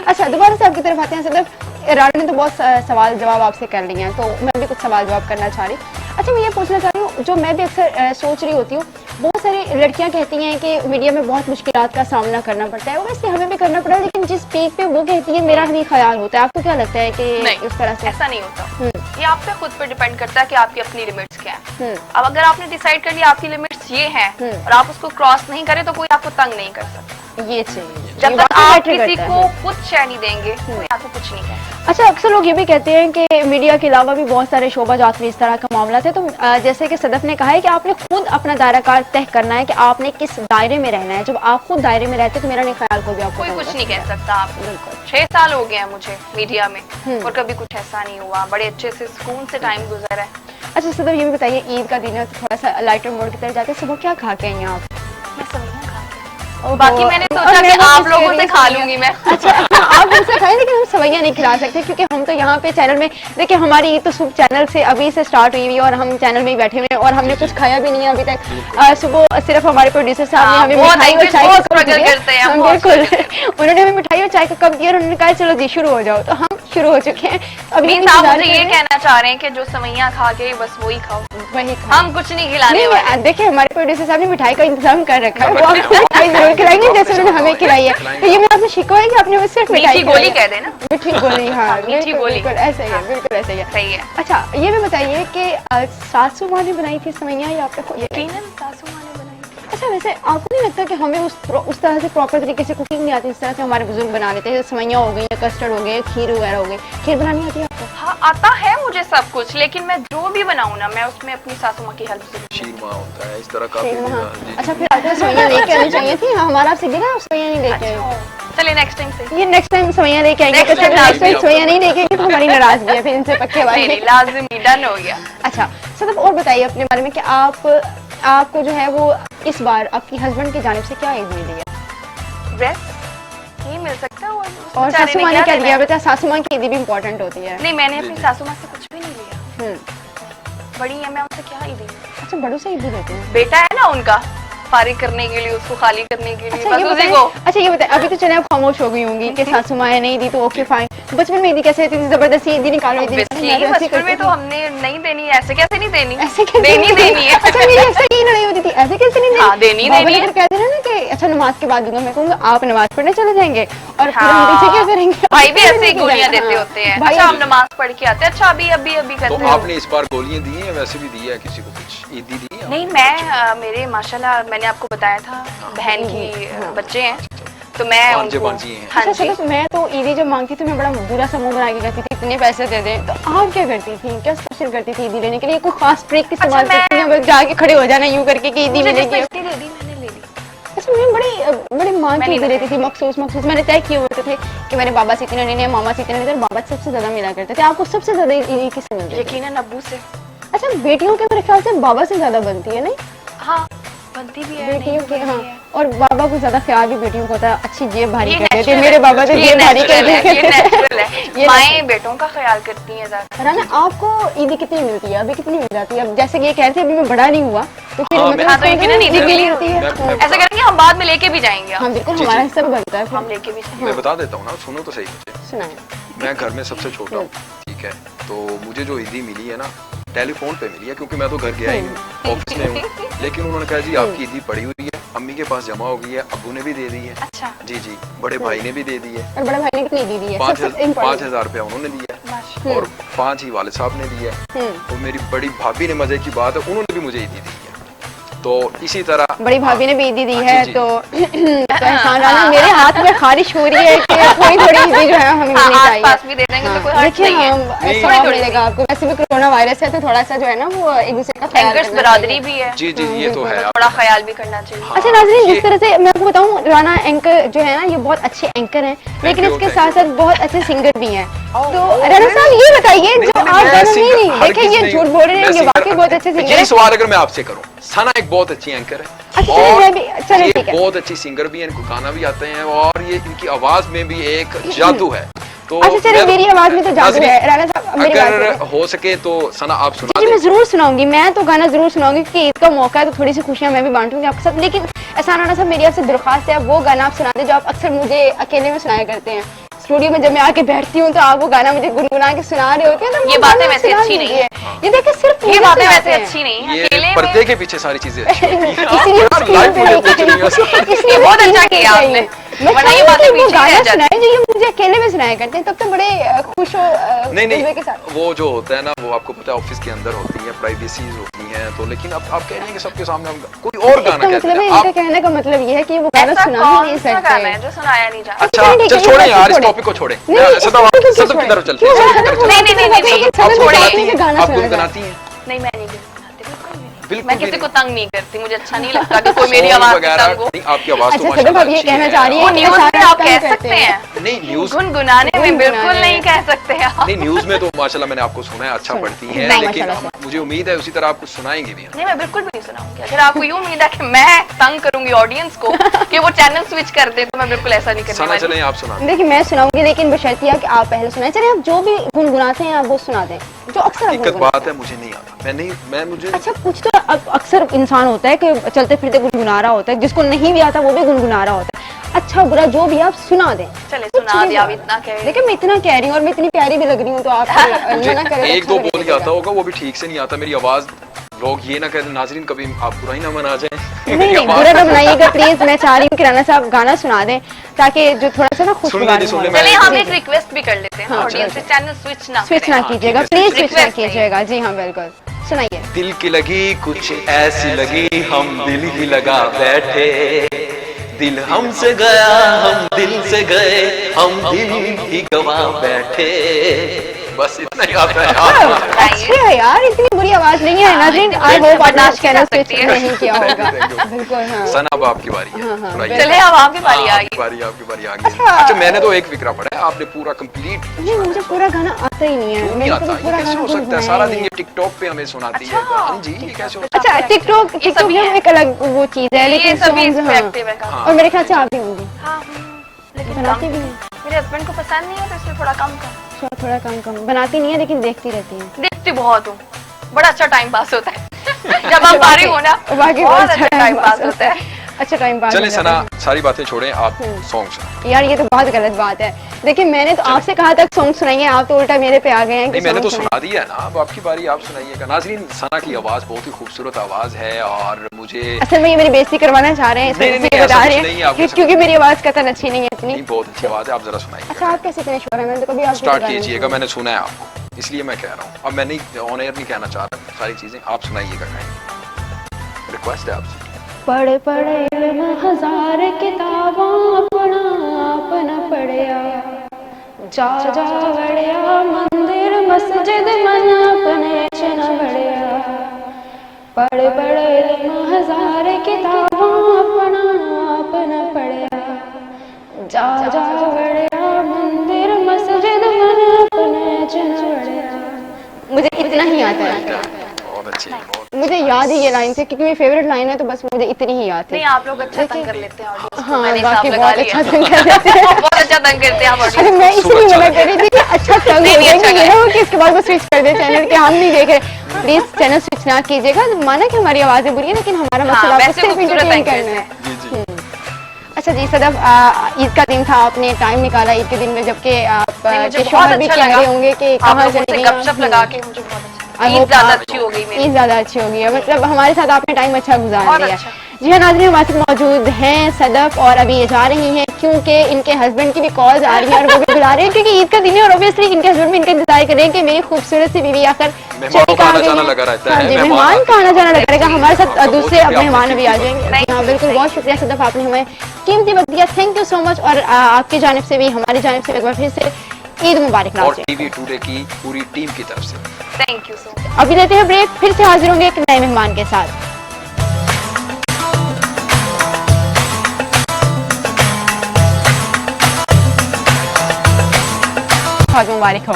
اچھا دوبارہ سے آپ کی طرف آتے ہیں صدف. رانا نے تو بہت سوال جواب آپ سے کر لیے ہیں, تو میں بھی کچھ سوال جواب کرنا چاہ رہی. اچھا میں یہ پوچھنا چاہ رہی ہوں, جو میں بھی اکثر سوچ رہی ہوتی ہوں, بہت ساری لڑکیاں کہتی ہیں کہ میڈیا میں بہت مشکلات کا سامنا کرنا پڑتا ہے, ویسے ہمیں بھی کرنا پڑا ہے, لیکن جس پیک پہ وہ کہتی ہے میرا نہیں خیال ہوتا ہے. آپ کو کیا لگتا ہے کہ اس طرح سے ایسا نہیں ہوتا؟ یہ آپ پہ خود پہ ڈیپینڈ کرتا ہے کہ آپ کی اپنی لمٹس کیا ہیں. اب اگر آپ نے ڈیسائیڈ کر لیا آپ کی لمٹس یہ ہیں اور آپ اس کو کراس نہیں کریں تو کوئی آپ کو تنگ نہیں کر سکتا. یہ چاہیے جب تک آپ کسی کو خود شے نہیں دیں گے کوئی آپ کو کچھ نہیں کہتا. اچھا اکثر لوگ یہ بھی کہتے ہیں کہ میڈیا کے علاوہ بھی بہت سارے شعبہ جات میں اس طرح کا معاملات ہے, تو جیسے کہ صدف نے کہا ہے کہ آپ نے خود اپنا دائرہ کار طے کرنا ہے کہ آپ نے کس دائرے میں رہنا ہے. جب آپ خود دائرے میں رہتے تو میرا نہیں خیال کوئی بھی آپ کو کوئی کچھ نہیں کہہ سکتا. آپ بالکل 6 سال ہو گئے ہیں مجھے میڈیا میں اور کبھی کچھ ایسا نہیں ہوا, بڑے اچھے سے سکون سے ٹائم گزرا ہے. اچھا صدف یہ بھی بتائیے, عید کا دن ہے, تھوڑا سا لائٹر موڈ کی طرف جاتے ہیں, صبح کیا کھا کے آئی ہیں آپ؟ میں سویاں کھا کے, باقی میں نے سوچا کہ آپ لوگوں سے کھا لوں گی میں. اچھا آپ ہم سے کھائیں, لیکن ہم سویاں نہیں کھلا سکتے کیونکہ ہم تو یہاں پہ چینل میں دیکھیں ہماری عید تو صبح چینل سے ابھی سے اسٹارٹ ہوئی ہوئی اور ہم چینل میں ہی بیٹھے ہوئے ہیں اور ہم نے کچھ کھایا بھی نہیں ہے ابھی تک. صبح صرف ہمارے پروڈیوسر صاحب نے ہمیں مٹھائی اور چائے کا کپ دیا. بالکل انہوں نے ہمیں مٹھائی اور چائے کا کپ دیا اور انہوں نے کہا چلو جی شروع ہو جاؤ, تو ہم شروع ہو چکے ہیں. ابھی آپ مجھے یہ کہنا چاہ رہے ہیں کہ جو سویاں کھا کے بس وہی کھاؤ, وہی ہم کچھ نہیں کھلانے والے. دیکھیں ہمارے پروڈیوسر صاحب نے مٹھائی کا انتظام کر رکھا ہے, وہ آپ کو مٹھائی ضرور کھلائیں گے جیسے انہوں نے ہمیں کھلائی ہے. تو یہ میں آپ سے شکوا ہے کہ آپ نے صرف میٹھی گولی کہہ دیں نا, میٹھی گولی. ہاں میٹھی گولی, بالکل ایسے ہی ہے, بالکل ایسے ہی ہے. صحیح ہے. اچھا یہ بھی بتائیے کہ ساسو ماں نے بنائی تھی سویاں یا آپ کو یقیناً ساسو ماں نے بنائی. اچھا ویسے آپ کو نہیں لگتا کہ ہمیں اس طرح سے پراپر طریقے سے کوکنگ نہیں آتی, اس طرح سے ہمارے بزرگ بنا لیتے ہیں, سویاں ہو گئی, کسٹرڈ ہو گئے, کھیر وغیرہ ہو گئی, کھیر بنانی آتی ہے آپ کو؟ ہاں آتا ہے مجھے سب کچھ, لیکن میں جو بھی بناؤں نا میں اس میں اپنی ساسو ماں کی ہیلپ ضرور. شیرما ہوتا ہے اس طرح کا. اچھا پھر آپ کو سویاں لے کے آنی چاہیے تھی. ہمارا آپ سے گرا, آپ سویاں نہیں لے کے آئے. چلیے نیکسٹ ٹائم سے یہ نیکسٹ ٹائم سویاں لے کے آئیں گے, نیکسٹ ٹائم سویاں نہیں لے کے آئیں گے تو ہماری ناراضگی ہے پھر ان سے پکے والی. نہیں لازمی ڈن ہو گیا. اچھا صدف اور بتائیے اپنے بارے میں کہ آپ کو جو ہے وہ اس بار آپ کی ہسبینڈ کی جانب سے کیا عید ملی ہے؟ ڈریس نہیں مل سکتا. اور ساسو ماں نے کیا دیا بیٹا؟ ساسو ماں کی عید بھی امپورٹنٹ ہوتی ہے. نہیں میں نے اپنی ساسو ماں سے کچھ بھی نہیں لیا, بڑی ہے میں ان سے کیا عید. اچھا بڑوں سے عید دیتے ہیں, بیٹا ہے نا ان کا, فارغ کرنے کے لیے, اس کو خالی کرنے کے لیے. اچھا یہ بتائیں, ابھی تو چلے آپ خاموش ہو گئی ہوں گی کہ ساسو ماں نہیں دی تو اوکے فائن. بچپن میں عیدی کیسے دیتی تھی؟ زبردستی عیدی نکالو. بچپن میں تو ہم نے نہیں دینی, ایسے کیسے نہیں دینی, ایسے دینی ہے. اچھا میری اکثر یہی لڑائی ہوتی تھی, ایسے کیسے نہیں دینی ہے. کہتے ہیں نا کہ اچھا نماز کے بعد دوں گا, میں کہوں گا آپ نماز پڑھنے چلے جائیں گے اور پھر ہم پیچھے کیا کریں گے. بھائی بھی ایسے ہی گولیاں دیتے ہوتے ہیں, اچھا ہم نماز پڑھ کے آتے ہیں, اچھا ابھی کرتے ہیں. تو آپ نے اس بار گولیاں دی ہیں, ویسے بھی دی ہے کسی کو کچھ؟ ईदी दी आपने? नहीं मैं मेरे माशाल्लाह मैंने आपको बताया था बहन की बच्चे हैं तो मैं भांजे उनको भांजी हैं। हाँ अच्छा जी चलो, मैं तो ईदी जब मांगती थी मैं बड़ा बुरा सा मुंह बना के कहती थी इतने पैसे दे दे, तो आप क्या करती थी, क्या स्पेशल करती थी ईदी लेने के लिए? कोई खास ट्रिक इस्तेमाल अच्छा, करती हैं, बस जाके खड़े हो जाना यूं करके कि ईदी मुझे मिलेगी? जिस बस्ती दे दी मैंने ले ली। अच्छा, मैं बड़ी मांग के मैंने ईदी लेती थी, मखसूस मैंने तय किए होते थे कि मेरे बाबा से इतने लेने, मामा से इतने लेने, और बाबा से सबसे ज्यादा मिला करते थे। आपको सबसे ज्यादा ईदी किससे मिलती थी? यकीनन अब्बू से। अच्छा, बेटियों के मेरे ख्याल से बाबा से ज्यादा बनती है, नहीं? हाँ बनती भी है बेटियों के, नहीं हाँ, बनती है। और बाबा को ज्यादा ख्याल भी बेटियों को होता है, अच्छी जेब भारी ये कर देती है। natural मेरे है, बाबा तो ये जेब भारी कर natural है, ये देते natural है। माएं बेटों का ख्याल करती हैं ज्यादा। राना, आपको ईदी कितनी मिलती है, अभी कितनी मिल जाती है? अब जैसे कि ये कहते हैं अभी मैं बड़ा नहीं हुआ, तो फिर हाँ, मतलब हाँ, तो यकीनन ईदी ईदी मिली मिलती है। मैं- हाँ। ऐसा करेंगे हम बाद में लेके भी जाएंगे हाँ आप। बिल्कुल, जी, हमारा जी। सब बनता है। हम लेके भी जाएंगे। मैं बता देता हूँ ना, सुनो तो सही मुझे। सुनाए। मैं घर में सबसे छोटा हूँ, ठीक है, तो मुझे जो ईदी मिली है ना टेलीफोन पे मिली है, क्योंकि मैं तो घर गया ही हूँ, ऑफिस में हूँ। लेकिन उन्होंने कहा जी आपकी ईदी पड़ी हुई है, अम्मी के पास जमा हो गई है, अब्बू ने भी दे दी है, अच्छा जी जी, बड़े भाई ने भी दे दी है, और बड़े भाई ने कितनी दी दी है? सबसे important। 5,000 रुपया उन्होंने दिया है, माशाल्लाह। और 5 ही वाले साहब ने दिया है, और मेरी बड़ी भाभी ने, मजे की बात है, उन्होंने भी मुझे ईदी दी है। तो इसी तरह बड़ी भाभी ने भी ईदी दी हाँ, है, जी, जी। तो एहसान राना, मेरे हाथ में खारिश हो रही है कि थोड़ी थोड़ी ईदी जो है हमें मिलनी हाँ, चाहिए। आस-पास भी दे देंगे तो कोई हर्ज देखिए, नहीं है। हम नहीं, स्वाब थोड़ी-थोड़ी मिलेगा आपको, वैसे भी कोरोना वायरस है तो थोड़ा सा जो है ना वो एक दूसरे का ख्याल एंकर्स करना बरादरी चाहिए। भी है, जी जी ये तो है। थोड़ा ख्याल भी करना चाहिए। अच्छा नाज़रीन, ये- जिस तरह से मैं आपको बताऊं, राना एंकर जो है ना ये बहुत अच्छे एंकर हैं, लेकिन you, इसके thank साथ you. साथ बहुत अच्छे सिंगर भी हैं। तो राना साहब ये बताइए, जो आप गाना नहीं देखिए, ये झूठ बोल रहे हैं, ये वाकई बहुत अच्छे सिंगर ये हैं। सवाल अगर मैं आपसे करूं, सना एक बहुत अच्छी एंकर है, अच्छा, चलिए, मैं भी- चलिए, ये ठीक है। बहुत अच्छी सिंगर भी है, इनको गाना भी आते हैं, और ये इनकी आवाज में भी एक जादू है। तो अच्छा चलिए, मैं- मेरी आवाज में तो जादू नाज़रीन, है। राना साहब मेरी बात अगर सुनिए। हो सके तो सना आप सुना जी मैं दें। जरूर सुनाऊंगी, मैं तो गाना जरूर सुनाऊंगी क्योंकि ईद का मौका है, तो थोड़ी सी खुशियां मैं भी बांटूंगी आपके साथ। लेकिन एहसान राना साहब, मेरी आपसे दरख्वास्त है, वो गाना आप सुना दें जो आप अक्सर मुझे अकेले में सुनाया करते हैं। स्टूडियो में जब मैं आके बैठती हूँ तो आप वो गाना मुझे गुनगुना के सुना रहे होते हैं, तो ये वो बातें गाना वैसे सुना अच्छी नहीं दीजिए। ये देखिए, सिर्फ ये मुझे बातें सुनाते वैसे हैं। अच्छी नहीं है, ये अकेले पर्दे में के पीछे सारी चीजें अच्छी होती हैं। इसलिए यार, लाइव वीडियो पूछ रही हो। इसलिए बहुत मैं अच्छा चीज़ें किया चाहिए। आपने। मैं वरना ये चाहूंगी बातें कि वो पीछे गाना रह जाती। सुनाए जो ये मुझे अकेले में सुनाया करते हैं, तब तो बड़े खुश हो नहीं हुए के नहीं, साथ। वो जो होता है ना, वो आपको पता है ऑफिस के अंदर होती है, प्राइवेसीज होती हैं, तो लेकिन अब आप कह रहे हैं कि सबके सामने हम कोई और गाना इसका कहते मतलब है, हैं इनका आप। कहने का मतलब ये है कि वो गाना ऐसा सुना ही नहीं कौन सा गाना है सकते। जो सुनाया नहीं जाता? अच्छा चलिए, ठीक चल है, छोड़े ये यार, इस छोड़े। टॉपिक को छोड़े। नहीं, इस सदम टॉपिक को सदम छोड़े। की तरफ चलते हैं, क्यों? सदम की तरफ चलते हैं। नहीं, आप सदम गुनगुनाती गाती हैं, हैं, गाना आप सुनाया जाए। गुनगुनाती हैं। नहीं मैं नहीं गुनगुनाती, बिल्कुल भी नहीं। बिल्कुल मैं भी किसी को नहीं। तंग नहीं करती, मुझे अच्छा नहीं लगता कि कोई मेरी सॉन्ग आवाज से वगैरह तंग हो। नहीं, आपकी आवाज तो अच्छा, माशाल्लाह सदम, आप ये अच्छी कहना है। चाह रही हैं वो कि न्यूज सारा में आप तंग कह करते सकते हैं। हैं, नहीं न्यूज गुनगुनाने में बिल्कुल गुनगुनाने नहीं कह सकते आप। नहीं, न्यूज में तो माशाल्लाह मैंने आपको सुना है, अच्छा पढ़ती है, नहीं, लेकिन माशाल्लाह से। मुझे उम्मीद है उसी तरह आप कुछ सुनाएंगे भी। नहीं मैं बिल्कुल भी नहीं सुनाऊंगी। अगर आपको ये उम्मीद है कि मैं तंग करूंगी ऑडियंस को कि वो चैनल स्विच कर दे, तो मैं बिल्कुल ऐसा नहीं करने सना वाली। चलें, आप सुना। देखिए, मैं सुनाऊंगी लेकिन बशर्तिया कि आप पहले सुनाएं। चलिए, आप जो भी गुनगुनाते हैं आप वो सुना दें, जो अक्सर आप दिक्कत गुनगुनाते बात है, मुझे नहीं आता, मैं मुझे अच्छा, कुछ तो अक्सर इंसान होता है कि चलते फिरते गुनगुना रहा होता है, जिसको नहीं भी आता वो भी गुनगुना रहा होता है। अच्छा बुरा जो भी आप सुना दें। चले कुछ सुना नहीं दिया, बात। अब इतना कह रही देखिए, मैं इतना कह रही हूँ और मैं इतनी प्यारी भी लग रही हूँ, तो आप मुझे मना करें तो एक अच्छा दो भी बोल नहीं के आता लगेगा। होगा, वो भी ठीक से नहीं आता मेरी आवाज। लोग ये ना कहते नाजरीन कभी आप बुरा ही ना मना जाए। नहीं नहीं, बुरा ना बनाइएगा प्लीज। मैं चाह रही हूँ कि राना साहब गाना सुना दें ताकि जो थोड़ा सा ना खुशगवार सुन ले, माहौल चलिए हो। हम जी, एक जी। रिक्वेस्ट भी कर लेते हैं हाँ, ऑडियंस से, चलिए। चैनल स्विच ना स्विच करें। ना कीजिएगा ठीक है, प्लीज, स्विच ना रिक्वेस्ट है ये। कीजिएगा। जी हाँ, बिल्कुल सुनाइए। दिल की लगी कुछ ऐसी लगी, हम दिल ही लगा बैठे, दिल हमसे गया हम दिल से गए, हम दिल ही गवा बैठे। बस इतना ही आता है। अच्छे है यार, इतनी बुरी आवाज नहीं है नाज़रीन। आई होप आज बर्दाश्त चैनल कर स्विच सकती है। नहीं किया होगा। Thank you. बिल्कुल हाँ। सना अब आपकी बारी है। हाँ, हाँ, सुनाइए। चले अब आपकी बारी हाँ, आ आपकी गई। बारी आ गई। अच्छा मैंने तो एक फिक्रा पढ़ा है, आपने पूरा कंप्लीट नहीं, मुझे पूरा गाना आता ही नहीं है। नहीं मैंने आता। कभी ये पूरा कैसे गाना हो सकता है? गुनगुनाया सारा ही दिन नहीं ये टिकटॉक पे हमें सुनाती है। अच्छा। हाँ जी, ये कैसे हो सकता अच्छा, टिकटॉक ये टिकटॉक सभी में है। एक अलग वो चीज है, ये लेकिन सभी songs, इस पे हाँ। एक्टिव है काफी। और मेरे ख्याल से आप भी होंगी, हाँ, लेकिन बनाती कम। भी हैं। मेरे हस्बैंड को पसंद नहीं है तो इसलिए थोड़ा कम कर थोड़ा कम कम बनाती नहीं है लेकिन देखती रहती है। देखती बहुत हूँ, बड़ा अच्छा टाइम पास होता है जब हम फारिग हो ना, बाकी बहुत अच्छा टाइम पास होता है। अच्छा टाइम पास चलें हो जाता सना, सारी बातें छोड़ें, आप सॉन्ग सुनाएं। है। यार ये तो बहुत गलत बात है। देखिए, मैंने तो आपसे कहा था सॉन्ग सुनाइए, आप तो उल्टा मेरे पे आ गए हैं कि नहीं मैंने तो song सुना दिया है ना, अब आपकी बारी, आप सुनाइएगा। नाजरीन, सना की आवाज बहुत ही खूबसूरत आवाज है और मुझे असल में ये मेरी बेइज्जती करवाना चाह रहे हैं, इस नहीं, वजह नहीं, से ऐसा बता कुछ रहे नहीं है, हैं आपके क्योंकि मेरी आवाज कतई अच्छी नहीं है इतनी। नहीं, बहुत अच्छी आवाज है, आप जरा अच्छा, सुनाइएगा। आप कैसे इतने शोर है? मैंने तो कभी आपके स्टार्ट गाने नहीं कीजिएगा, सुने। मैंने सुना है आपको, इसलिए मैं कह रहा हूँ। अब मैं नहीं ऑन एयर नहीं कहना चाह रहा सारी चीजें, आप सुनाइएगा कहीं। रिक्वेस्ट है आपसे। पढ़ पढ़े इल्म हजार किताबां अपना अपना पढ़िया जा जा वड़िया मंदिर मस्जिद मन अपने च न वड़िया पढ़ पढ़ इल्म हजार किताबां अपना अपना पढ़िया जा जा वड़िया मंदिर मस्जिद मन अपने च न वड़िया। मुझे इतना ही आता है, बहुत अच्छी, बहुत मुझे याद ही ये लाइन थी क्योंकि मेरी फेवरेट लाइन है, तो बस मुझे इतनी ही याद थी। नहीं आप लोग अच्छा तंग कर लेते हैं audience को, हाँ, मैंने बाकी हिसाब लगा बहुत लिया। अच्छा तंग कर लेते हैं। बहुत अच्छा तंग करते हैं आप audience अरे को। मैं इसलिए मना कर रही थी कि अच्छा तंग नहीं, हो नहीं, अच्छा जाएंगे, ये है। ना हो कि इसके बाद वो स्विच कर दे चैनल के, हम नहीं देख रहे। प्लीज चैनल स्विच ना कीजिएगा। माना कि हमारी आवाजें बुरी है, लेकिन हमारा हाँ, मकसद आपको वैसे सिर्फ खूबसूरत entertain एंकर्स करना हैं। है। जी जी। अच्छा जी सदफ, ईद का दिन था, आपने टाइम निकाला ईद के दिन में, जबकि आप नहीं, मुझे के बहुत शौहर भी अच्छा कह लगा। रहे होंगे कि आप कहाँ लोगों चली से गई। गपशप लगा के मुझे बहुत अच्छा I ईद hope ज्यादा आप- अच्छी हो गई मेरी। ईद ज्यादा अच्छी होगी, मतलब हमारे साथ आपने टाइम अच्छा गुजार बहुत लिया। अच्छा। जी हाँ नाज़रीन, हमारे साथ मौजूद हैं सदफ, और अभी ये जा रही हैं क्योंकि इनके हस्बैंड की भी कॉल्स आ रही हैं और वो भी बुला रहे हैं क्योंकि ईद का दिन है, और ऑब्वियसली इनके हस्बैंड भी इनका इंतजार कर रहे हैं कि मेरी खूबसूरत सी बीवी आकर मेहमानों का चली आना गई जाना है। लगा रहता हाँ है, जी, मेहमान मेहमान आते का आना हैं। जाना लगा रहेगा हमारे साथ। आपका बहुत दूसरे शुक्रिया, मेहमान आपने अभी आ कीमती जाएंगे। वक्त हाँ दिया। बिल्कुल, बहुत शुक्रिया सदफ, आपने हमें कीमती वक्त दिया। थैंक यू सो मच, और आपकी जानिब से भी हमारी जानिब से एक बार फिर से ईद मुबारक और नाज़रीन। टीवी टुडे की पूरी टीम की तरफ से थैंक यू सो मच। अभी लेते हैं ब्रेक, फिर से हाजिर होंगे एक नए मेहमान के साथ। बहुत मुबारक हो।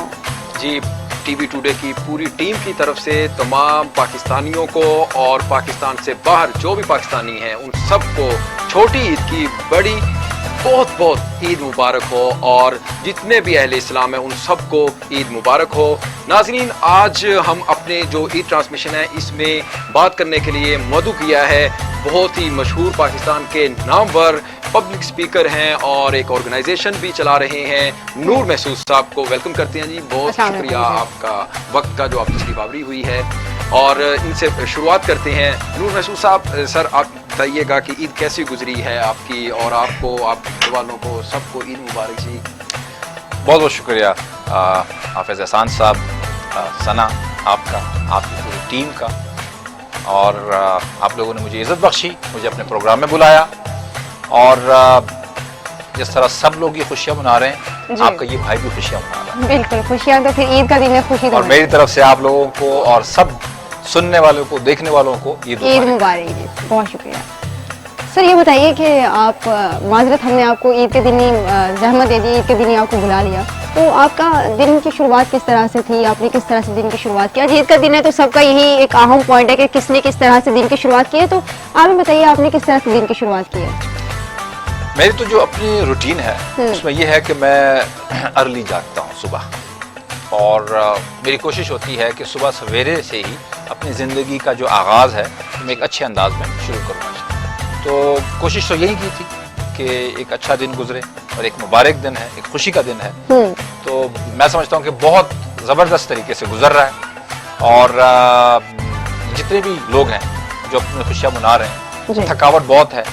जी। टीवी टुडे की पूरी टीम की तरफ से तमाम पाकिस्तानियों को और पाकिस्तान से बाहर जो भी पाकिस्तानी हैं उन सबको छोटी ईद की बड़ी बहुत बहुत ईद मुबारक हो, और जितने भी अहले इस्लाम हैं उन सबको ईद मुबारक हो। नाज़रीन, आज हम अपने जो ईद ट्रांसमिशन है इसमें बात करने के लिए मदु किया है, बहुत ही मशहूर पाकिस्तान के नामवर पब्लिक स्पीकर हैं और एक ऑर्गेनाइजेशन भी चला रहे हैं। नूर महसूस साहब को वेलकम करते हैं जी, बहुत अस्सलाम शुक्रिया वालेकुम। आपका वक्त का जो आप तशरीफ आवरी हुई है, और इनसे शुरुआत करते हैं। नूर महसूस साहब, सर आप बताइएगा कि ईद कैसी गुजरी है आपकी, और आपको, आपके घर वालों को, सबको ईद मुबारक जी। बहुत बहुत शुक्रिया हाफिज़ एहसान साहब, सना आपका, आपकी पूरी टीम का, और आप लोगों ने मुझे इज़्ज़त बख्शी, मुझे अपने प्रोग्राम में बुलाया, और जिस तरह सब लोग ये खुशियाँ मना रहे हैं, जी। आपका ये भाई भी खुशियाँ मना रहा है, बिल्कुल, खुशियाँ तो फिर ईद का दिन है, खुशी तो और मेरी तरफ से आप लोगों को और सब सुनने वालों को, देखने वालों को ईद ईद मुबारक। मुबारक जी, बहुत शुक्रिया। सर ये बताइए कि आप, माजरत हमने आपको ईद के दिन ही जहमत दे दी, ईद के दिन ही आपको बुला लिया, तो आपका दिन की शुरुआत किस तरह से थी, आपने किस तरह से दिन की शुरुआत की? आज ईद का दिन है तो सबका यही एक अहम पॉइंट है कि किसने किस तरह से दिन की शुरुआत की है, तो आप हमें बताइए आपने किस तरह से दिन की शुरुआत की है? मेरी तो जो अपनी रूटीन है उसमें यह है कि मैं अर्ली जागता हूँ सुबह, और मेरी कोशिश होती है कि सुबह सवेरे से ही अपनी ज़िंदगी का जो आगाज़ है मैं एक अच्छे अंदाज में शुरू करूँगा। तो कोशिश तो यही की थी कि एक अच्छा दिन गुजरे, और एक मुबारक दिन है, एक खुशी का दिन है, तो मैं समझता हूँ कि बहुत ज़बरदस्त तरीके से गुजर रहा है, और जितने भी लोग हैं जो अपनी खुशियाँ मना रहे हैं, थकावट बहुत है,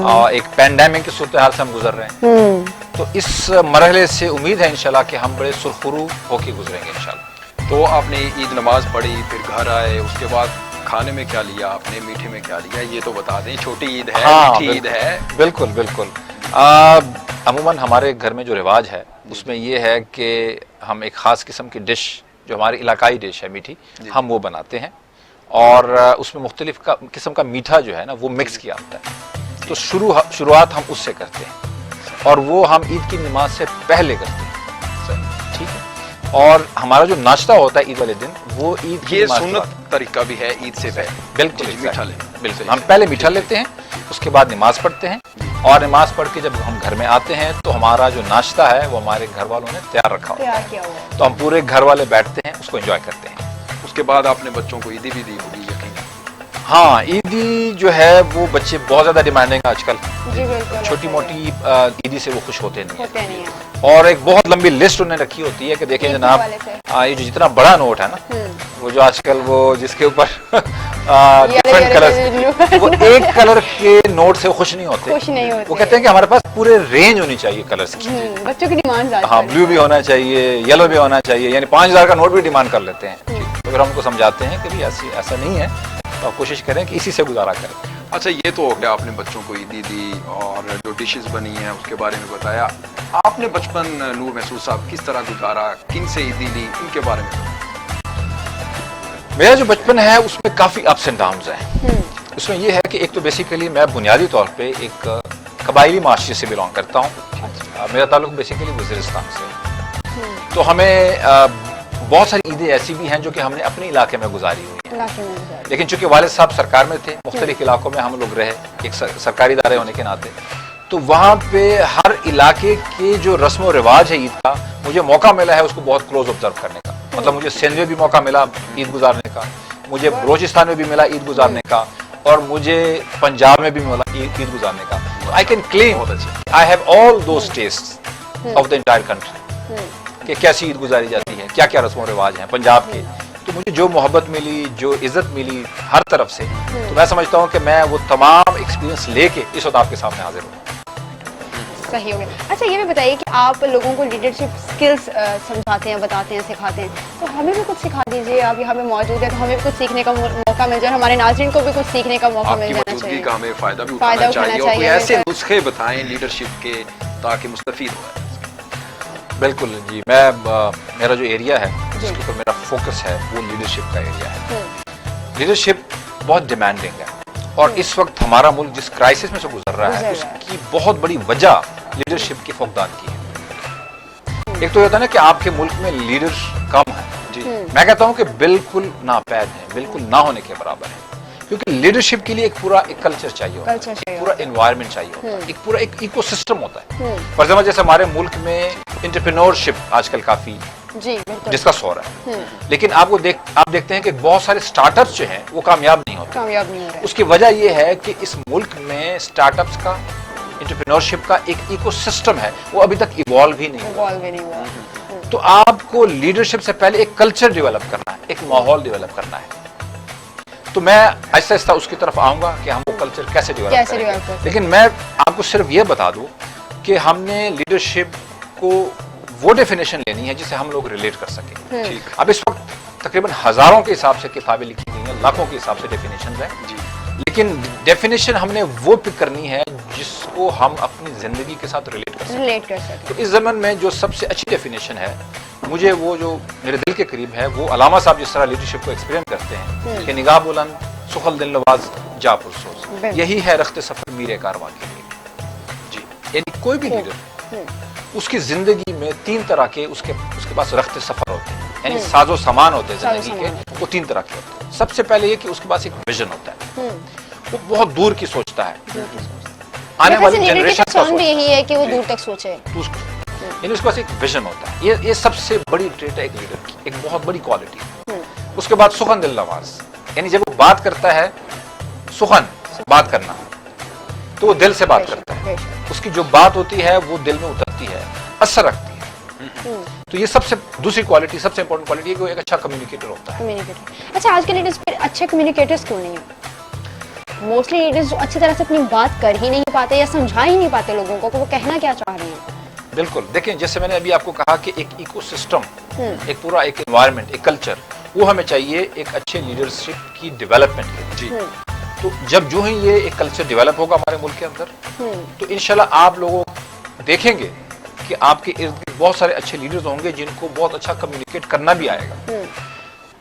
और एक पैंडेमिक की सूरत हाल से हम गुजर रहे हैं, तो इस मरहले से उम्मीद है इंशाल्लाह कि हम बड़े सुरखुरू होके गुजरेंगे इंशाल्लाह। तो आपने ईद नमाज पढ़ी, फिर घर आए, उसके बाद खाने में क्या लिया आपने, मीठे में क्या लिया, ये तो बता दें। छोटी ईद है, मीठी ईद है। बिल्कुल बिल्कुल। अमूमन हमारे घर में जो रिवाज है उसमें ये है कि हम एक ख़ास किस्म की डिश, जो हमारी इलाकाई डिश है मीठी, हम वो बनाते हैं, और उसमें मुख्तलिफ किस्म का मीठा जो है ना वो मिक्स किया होता है, तो शुरुआत हम उससे करते हैं, और वो हम ईद की नमाज से पहले करते हैं, ठीक है। और हमारा जो नाश्ता होता है ईद वाले दिन, वो ईद की ये नमाज के सुन्नत बाद। तरीका भी है ईद से पहले। बिल्कुल जी, exactly, मीठा लें। बिल्कुल। हम पहले मीठा लेते हैं, उसके बाद नमाज पढ़ते हैं, और नमाज पढ़ के जब हम घर में आते हैं तो हमारा जो नाश्ता है वो हमारे घर वालों ने तैयार रखा होता है, तो हम पूरे घर वाले बैठते हैं, उसको एंजॉय करते हैं। उसके बाद आपने बच्चों को ईदी भी दी होगी यकीन। हाँ, ईदी जो है वो बच्चे बहुत ज़्यादा डिमांडिंग आजकल, जी बिल्कुल, छोटी मोटी ईदी से वो खुश होते नहीं होते नहीं हैं, और एक बहुत लंबी लिस्ट उन्हें रखी होती है कि देखें जनाब, ये जो जितना बड़ा नोट है ना, वो जो आजकल वो जिसके ऊपर डिफरेंट कलर, वो एक कलर के नोट से खुश नहीं होते, वो कहते हैं कि हमारे पास पूरे रेंज होनी चाहिए कलर्स की। बच्चों की डिमांड हाँ, ब्लू भी होना चाहिए, येलो भी होना चाहिए, यानी 5000 का नोट भी डिमांड कर लेते हैं। तो फिर हमको समझाते हैं कि भाई ऐसा नहीं है, और कोशिश करें कि इसी से गुजारा करें। अच्छा, ये तो हो गया, आपने बच्चों को ईदी दी और जो डिशेस बनी हैं उसके बारे में बताया। आपने बचपन नूर महसूद साहब किस तरह गुजारा, किन से ईदी ली, इनके बारे में बताया। मेरा जो बचपन है उसमें काफ़ी अप्स एंड डाउन्स हैं। उसमें ये है कि एक तो बेसिकली मैं बुनियादी तौर पे एक कबायली माशरे से बिलोंग करता हूँ। मेरा ताल्लुक बेसिकली वज़ीरिस्तान से। तो हमें बहुत सारी ईदें ऐसी भी हैं जो कि हमने अपने इलाके में गुजारी हुई हैं, लेकिन चूंकि वालिद साहब सरकार में थे, मुख्तलिफ इलाकों में हम लोग रहे एक सरकारी इदारे होने के नाते, तो वहाँ पे हर इलाके के जो रस्म व रिवाज है ईद का, मुझे मौका मिला है उसको बहुत क्लोज ऑब्जर्व करने का। मतलब मुझे सिंध में भी मौका मिला ईद गुजारने का, मुझे बलोचिस्तान में भी मिला ईद गुजारने का, और मुझे पंजाब में भी मिला ईद गुजारने का। तो I can claim I have all those tests of the entire country कि कैसी ईद गुजारी जाती है, क्या क्या रस्म व रिवाज हैं पंजाब के। तो मुझे जो मोहब्बत मिली, जो इज्जत मिली हर तरफ से, तो मैं समझता हूँ कि मैं वो तमाम एक्सपीरियंस लेके इस वक्त आपके सामने हाजिर हूँ। सही हो गया। अच्छा, ये भी बताइए कि आप लोगों को लीडरशिप स्किल्स समझाते हैं, बताते हैं, सिखाते हैं, तो हमें भी कुछ सिखा दीजिए। आप यहाँ पे मौजूद है तो हमें भी कुछ सीखने का मौका मिल जाए, हमारे नाज़रीन को भी कुछ सीखने का मौका मिल जाना चाहिए। आपकी का हमें फ़ायदा भी उठाना चाहिए और कोई ऐसे नुस्खे बताएं लीडरशिप के ताकि मुस्तफीद हो। बिल्कुल जी, मेरा जो एरिया है जिसके ऊपर मेरा फोकस है वो लीडरशिप का एरिया है। लीडरशिप बहुत डिमांडिंग है और इस वक्त हमारा मुल्क जिस क्राइसिस में से गुजर रहा है उसकी बहुत बड़ी वजह लीडरशिप की फुकदान की है। एक तो ये होता है ना कि आपके मुल्क में लीडर कम है जी, मैं कहता हूँ कि बिल्कुल नापैद है, बिल्कुल ना होने के बराबर है, क्योंकि लीडरशिप के लिए एक पूरा एक कल्चर चाहिए होता है, एक पूरा एनवायरनमेंट चाहिए होता है, एक पूरा एक इकोसिस्टम होता है। फॉर एग्जाम्पल जैसे हमारे मुल्क में एंटरप्रेन्योरशिप आजकल काफी डिस्कस हो रहा है, लेकिन आप देखते हैं कि बहुत सारे स्टार्टअप्स जो हैं वो कामयाब नहीं होते। उसकी वजह ये है कि इस मुल्क में स्टार्टअप्स का, एंटरप्रेन्योरशिप का एक इकोसिस्टम है, वो अभी तक इवॉल्व ही नहीं हुआ। तो आपको लीडरशिप से पहले एक कल्चर डेवलप करना है, एक माहौल डेवलप करना है। तो मैं आहिस्ता आहिस्ता उसकी तरफ आऊंगा कि हम वो कल्चर कैसे डेवलप करेंगे। लेकिन मैं आपको सिर्फ ये बता दूं कि हमने लीडरशिप को वो डेफिनेशन लेनी है जिसे हम लोग रिलेट कर सकें। अब इस वक्त तकरीबन हजारों के हिसाब से किताबें लिखी गई हैं, लाखों के हिसाब से डेफिनेशन हैं, लेकिन डेफिनेशन हमने वो पिक करनी है जिसको हम अपनी जिंदगी के साथ रिलेट कर सकें। तो इस ज़माने में जो सबसे अच्छी डेफिनेशन है, मुझे वो जो मेरे दिल के करीब है, वो अलामा साहब जिस तरह लीडरशिप को एक्सपीरियंस करते हैं कि निगाह बुलंद, सुखल दिल नवाज, जा पुरसोज, यही है रख्ते सफर मीरे कारवां के लिए जी। यानी कोई भी लीडर उसकी जिंदगी में तीन तरह के उसके पास रख्ते सफर होते हैं, यानी साजो सामान होते हैं जिंदगी के, वो तीन तरह के होते हैं। सबसे पहले ये कि उसके पास एक विजन होता है, वो बहुत दूर की सोचता है, आने वाली जनरेशन का सोचता है, यही है कि वो दूर तक सोचे, यानी उसके पास एक विजन होता है। ये सबसे बड़ी ट्रेट है एक लीडर की, एक बहुत बड़ी क्वालिटी। उसके बाद सुखन दिल नवाज, यानी जब वो बात करता है, सुखन बात करना, तो वो दिल से बात करता है, उसकी जो बात होती है वो दिल में उतरती है, असर रखती है। तो ये सबसे दूसरी क्वालिटी, सबसे इंपॉर्टेंट क्वालिटी है कि वो एक अच्छा कम्युनिकेटर होता है। अच्छा, आज के लीडर्स पर अच्छे कम्युनिकेटर्स क्यों नहीं है? मोस्टली लीडर्स जो अच्छी तरह से अपनी बात कर ही नहीं पाते या समझा ही नहीं पाते लोगों को कि वो कहना क्या चाह रहे हैं। बिल्कुल, देखिए जैसे मैंने अभी आपको कहा कि एक इकोसिस्टम, एक पूरा एक एनवायरनमेंट, एक कल्चर, वो हमें चाहिए एक अच्छे लीडरशिप की डेवलपमेंट के लिए। तो जब जो ही ये एक कल्चर डेवलप होगा हमारे मुल्क के अंदर, तो इंशाल्लाह आप लोगों देखेंगे कि आपके इर्द गिर्द बहुत सारे अच्छे लीडर्स होंगे जिनको बहुत अच्छा कम्युनिकेट करना भी आएगा।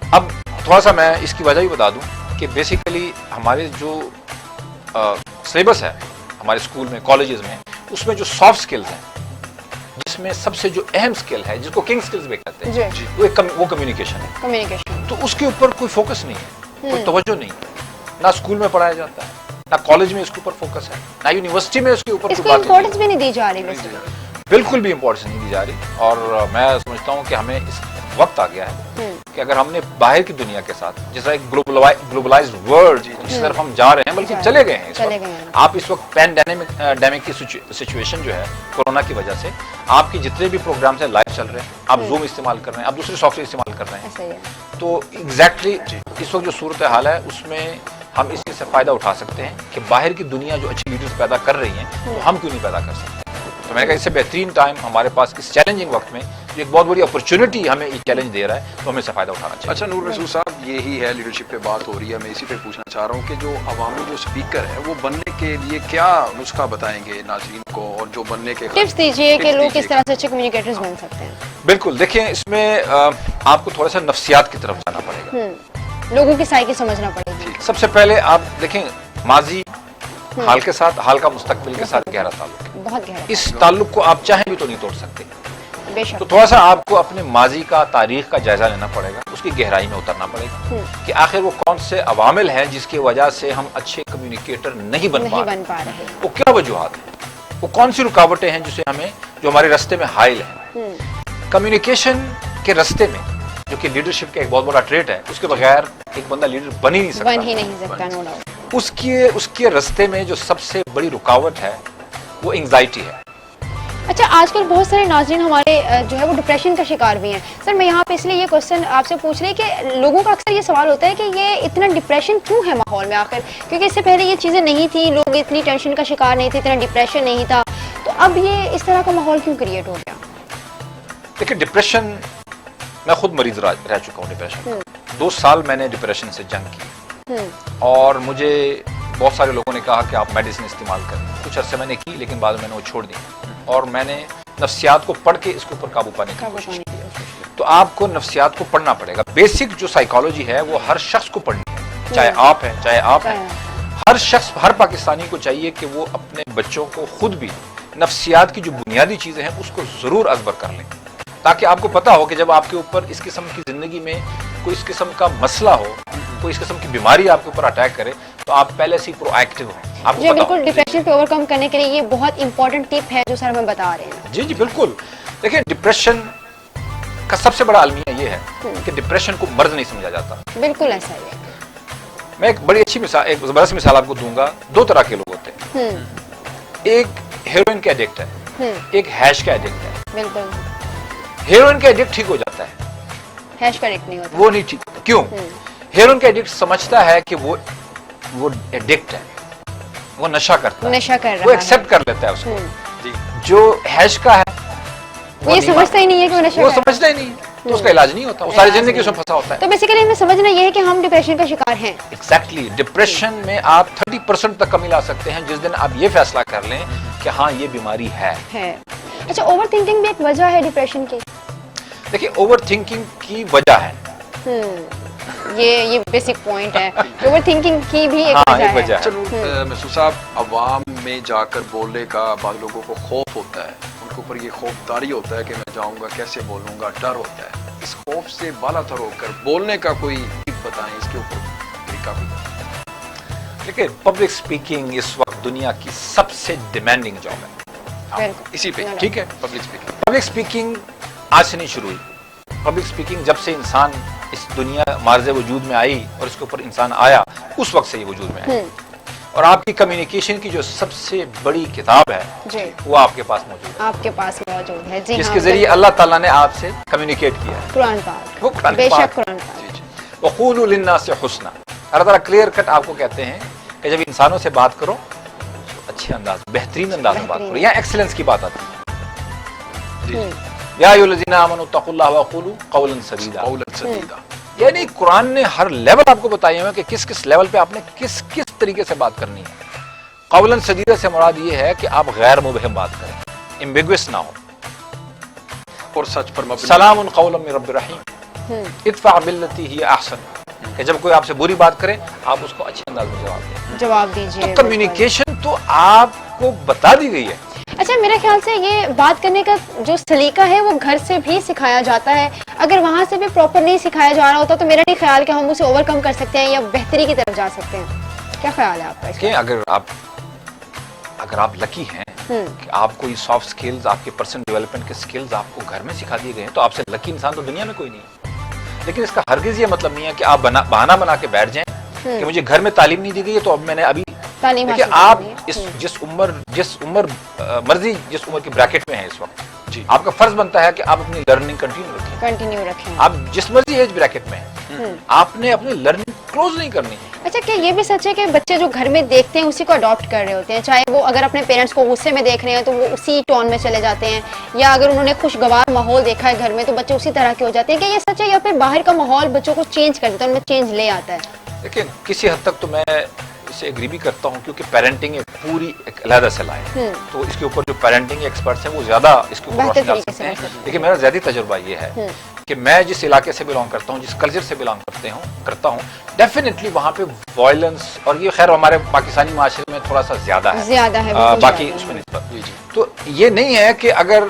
अब थोड़ा सा मैं इसकी वजह भी बता दूं कि बेसिकली हमारे जो सिलेबस है हमारे स्कूल में, कॉलेजेस में, उसमें जो सॉफ्ट स्किल्स हैं, जिसमें सबसे जो अहम स्किल है, जिसको किंग स्किल्स भी कहते हैं, वो कम्युनिकेशन है। तो उसके ऊपर कोई फोकस नहीं है, कोई तवज्जो नहीं है, ना स्कूल में पढ़ाया जाता है, ना कॉलेज में इसके ऊपर फोकस है, ना यूनिवर्सिटी में इसके ऊपर इम्पोर्टेंस भी नहीं दी जा रही, बिल्कुल भी इम्पोर्टेंस नहीं दी जा रही। और मैं समझता हूँ कि हमें इस वक्त आ गया है कि अगर हमने बाहर की दुनिया के साथ, जिस तरह एक ग्लोबलाइज्ड वर्ल्ड जिस तरफ हम जा रहे हैं, बल्कि चले गए हैं इस वक्त। आप इस वक्त पैंडेमिक की सिचुएशन जो है कोरोना की वजह से, आपके जितने भी प्रोग्राम्स हैं लाइव चल रहे हैं, आप जूम इस्तेमाल कर रहे हैं, आप दूसरे सॉफ्टवेयर इस्तेमाल कर रहे हैं। तो एग्जैक्टली इस वक्त जो सूरत हाल है उसमें हम इस चीज़ से फायदा उठा सकते हैं कि बाहर की दुनिया जो अच्छी लीडर्स पैदा कर रही है, तो हम क्यों नहीं पैदा कर सकते। तो मैंने कहा इससे बेहतरीन टाइम हमारे पास इस चैलेंजिंग वक्त में जो एक बहुत बड़ी अपॉर्चुनिटी हमें ये चैलेंज दे रहा है, तो हमें इससे फायदा उठाना चाहिए। अच्छा नूर रसूल साहब, यही है लीडरशिप पे बात हो रही है, मैं इसी पे पूछना चाह रहा हूँ कि जो अवामी जो स्पीकर है वो बनने के लिए क्या नुस्खा बताएंगे नाज़रीन को, और जो बनने के टिप्स दीजिए कि लोग किस दीजिए। तरह से अच्छे कम्युनिकेटर्स बन सकते हैं। बिल्कुल, देखिए इसमें आपको थोड़ा सा नफ्सियात की तरफ जाना पड़ेगा। लोगों की साइकी समझना पड़ेगी। सबसे पहले आप देखें, माजी हाल के साथ, हाल का मुस्तकबिल के साथ गहरा ताल्लुक है। बहुत गहरा, इस ताल्लुक को आप चाहें भी तो नहीं तोड़ सकते। बेशक। तो थोड़ा सा आपको अपने माजी का, तारीख का जायजा लेना पड़ेगा, उसकी गहराई में उतरना पड़ेगा कि आखिर वो कौन से अवामिल हैं जिसकी वजह से हम अच्छे कम्युनिकेटर नहीं बन पा रहे, वो क्या वजूहात है, वो कौन सी रुकावटें हैं जिसे हमें, जो हमारे रास्ते में हाइल है। कम्युनिकेशन के रास्ते में, जो कि लीडरशिप का एक बहुत बड़ा ट्रेट है, उसके बगैर एक बंदा लीडर बन ही नहीं सकता। बन ही नहीं सकता, नो डाउट। उसके रास्ते में जो सबसे बड़ी रुकावट है वो एंग्जाइटी है। अच्छा, आजकल बहुत सारे नाज़रीन हमारे जो है वो डिप्रेशन का शिकार भी हैं। सर, मैं यहाँ पे इसलिए ये क्वेश्चन आपसे पूछ रही कि लोगों का अक्सर ये सवाल होता है कि ये इतना डिप्रेशन क्यों है माहौल में आखिर, क्योंकि इससे पहले ये चीज़ें नहीं थी, लोग इतनी टेंशन का शिकार नहीं थे, इतना डिप्रेशन नहीं था, तो अब ये इस तरह का माहौल क्यों क्रिएट हो गया? देखिए, डिप्रेशन, मैं खुद मरीज रह चुका हूँ डिप्रेशन। 2 साल मैंने डिप्रेशन से जंग की, और मुझे बहुत सारे लोगों ने कहा कि आप मेडिसिन इस्तेमाल करें। कुछ अरसे मैंने की, लेकिन बाद में मैंने वो छोड़ दी, और मैंने नफ्सियात को पढ़ के इसके ऊपर काबू पाने की कोशिश की। तो आपको नफ्सियात को पढ़ना पड़ेगा। बेसिक जो साइकोलॉजी है वो हर शख्स को पढ़नी है, चाहे आप हैं चाहे आप हैं। हर शख्स, हर पाकिस्तानी को चाहिए कि वो अपने बच्चों को खुद भी नफ्सियात की जो बुनियादी चीज़ें हैं उसको ज़रूर अज़बर कर लें, ताकि आपको पता हो कि जब आपके ऊपर इस किस्म की ज़िंदगी में कोई इस किस्म का मसला हो, कोई इस किस्म की बीमारी आपके ऊपर अटैक करे, तो आप पहले से ही प्रोएक्टिव हो, आपको जी पता बिल्कुल, हो। डिप्रेशन पे ओवरकम करने के लिए ये बहुत इंपॉर्टेंट टिप है जो सर हमें बता रहे हैं। जी जी बिल्कुल। देखिए, डिप्रेशन का सबसे बड़ा अलमिया ये है कि डिप्रेशन को मर्ज नहीं समझा जाता। बिल्कुल ऐसा ही है। मैं एक बड़ी अच्छी मिसाल, एक ज़बरदस्त मिसाल आपको दूंगा। 2 तरह के लोग होते हैं, एक हेरोइन के एडिक्ट है, एक हैश का एडिक्ट है। बिल्कुल, हेरोइन का एडिक्ट ठीक हो जाता है, हैश करेक्ट नहीं होता। वो नहीं ठीक। क्यों? हेरोइन का एडिक्ट समझता है कि वो एडिक्ट है, वो नशा करता है, नशा कर रहा वो है, एक्सेप्ट कर लेता है उसको। जी। जो हैश का है वो ये समझता ही नहीं है कि वो नशा वो कर रहा है। समझता ही नहीं, तो उसका इलाज नहीं होता, वो सारी इलाज जिंदगी नहीं। उसमें फंसा होता है। तो बेसिकली हमें समझना ये है कि हम डिप्रेशन का शिकार हैं। एग्जैक्टली। डिप्रेशन में आप 30% तक कमी ला सकते हैं जिस दिन आप ये फैसला कर लें कि हाँ ये बीमारी है। अच्छा, ओवर थिंकिंग भी एक वजह है डिप्रेशन की? देखिए, ओवर थिंकिंग की वजह है, ये बेसिक पॉइंट है, ओवर थिंकिंग की भी एक हाँ, वजह एक वजह है। है। चलो महसूस साहब, अवाम में जाकर बोलने का बाद लोगों को खौफ होता है, उनके ऊपर ये खौफदारी होता है कि मैं जाऊंगा कैसे बोलूंगा, डर होता है। इस खौफ से बालातर होकर बोलने का कोई टिप बताएं, इसके ऊपर तरीका भी। देखिए, पब्लिक स्पीकिंग इस वक्त दुनिया की सबसे डिमांडिंग जॉब है। बिल्कुल। इसी पे ठीक है, पब्लिक स्पीकिंग। पब्लिक स्पीकिंग आज से नहीं शुरू हुई। पब्लिक स्पीकिंग जब से इंसान इस दुनिया मार्ज़े वजूद में आई और इसके ऊपर इंसान आया, उस वक्त से ये वजूद में आई। और आपकी कम्युनिकेशन की जो सबसे बड़ी किताब है जी, वो आपके पास मौजूद है, आपके पास मौजूद है। जी जिसके हाँ, जरिए अल्लाह ताला ने आपसे कम्युनिकेट किया है। कुरान पाक, वो कुरान बेशक पाक। कुरान पाक। वक़ूलू लिन्नासि हुस्ना। अल्लाह ताला क्लियर कट आपको कहते हैं कि जब इंसानों से बात करो तो अच्छे अंदाज, बेहतरीन अंदाज में बात करो। यहाँ एक्सीलेंस की बात आती है। या अय्युहल्लज़ीना आमनू तक़ुल्लाह वक़ूलू क़ौलन सदीदा। कौलन सदीदा। यानी कुरान ने हर लेवल आपको बताया है कि किस किस लेवल पे आपने किस किस तरीके से बात करनी है। क़ौलन सदीदा से मुराद ये है कि आप गैर मुबहम बात करें, एम्बिगुअस ना हो, और सच पर मबनी। सलामुन क़ौलन मिन रब्बिर रहीम, इदफ़अ बिल्लती हिय अहसन। कि जब कोई आपसे बुरी बात करे आप उसको अच्छे अंदाज में जवाब दें। जवाब दीजिए। तो कम्युनिकेशन तो आपको बता दी गई है। अच्छा, मेरे ख्याल से ये बात करने का जो सलीका है वो घर से भी सिखाया जाता है। अगर वहाँ से भी प्रॉपर नहीं सिखाया जा रहा होता तो मेरा नहीं ख्याल कि हम उसे ओवरकम कर सकते हैं या बेहतरी की तरफ जा सकते हैं। क्या ख्याल है आपका इसका? कि अगर आप लकी हैं कि आपको ये सॉफ्ट स्किल्स, आपके पर्सनल डेवलपमेंट के स्किल्स आपको घर में सिखा दिए गए हैं, तो आपसे लकी इंसान तो दुनिया में कोई नहीं है। लेकिन इसका हरगिज ये मतलब नहीं है कि आप बहाना बना के बैठ जाएं कि मुझे घर में तालीम नहीं दी गई है तो अब मैंने अभी। तालीम देखिए, हासिल आप करनी है। इस जिस उम्र मर्जी जिस उम्र की ब्रैकेट में है इस वक्त जी, आपका फर्ज बनता है कि आप अपनी लर्निंग कंटिन्यू रखें। रखें। आप जिस मर्जी एज ब्रैकेट में हैं, आपने अपनी लर्निंग क्लोज नहीं करनी। अच्छा, क्या ये भी सच है कि बच्चे जो घर में देखते हैं उसी को अडॉप्ट कर रहे होते हैं? चाहे वो अगर अपने पेरेंट्स को गुस्से में देख रहे हैं तो वो उसी टोन में चले जाते हैं, या अगर उन्होंने खुशगवार माहौल देखा है घर में तो बच्चे उसी तरह के हो जाते हैं? क्या ये सच है, या फिर बाहर का माहौल बच्चों को चेंज कर देता है, उनमें चेंज ले आता है? देखिए, किसी हद तक तो मैं इससे एग्री भी करता हूँ, क्योंकि पेरेंटिंग एक पूरी एक अलग सलाह है, तो इसके ऊपर जो पेरेंटिंग एक्सपर्ट्स हैं वो ज्यादा इसके ऊपर रोशनी डाल सकते हैं। लेकिन मेरा ज्यादा तजुर्बा ये है कि मैं जिस इलाके से बिलोंग करता हूँ, जिस कल्चर से बिलोंग करता हूँ, डेफिनेटली वहाँ पे वायलेंस, और ये खैर हमारे पाकिस्तानी माशरे में थोड़ा सा ज्यादा है बाकी उसमें निस्बत। तो ये नहीं है कि अगर,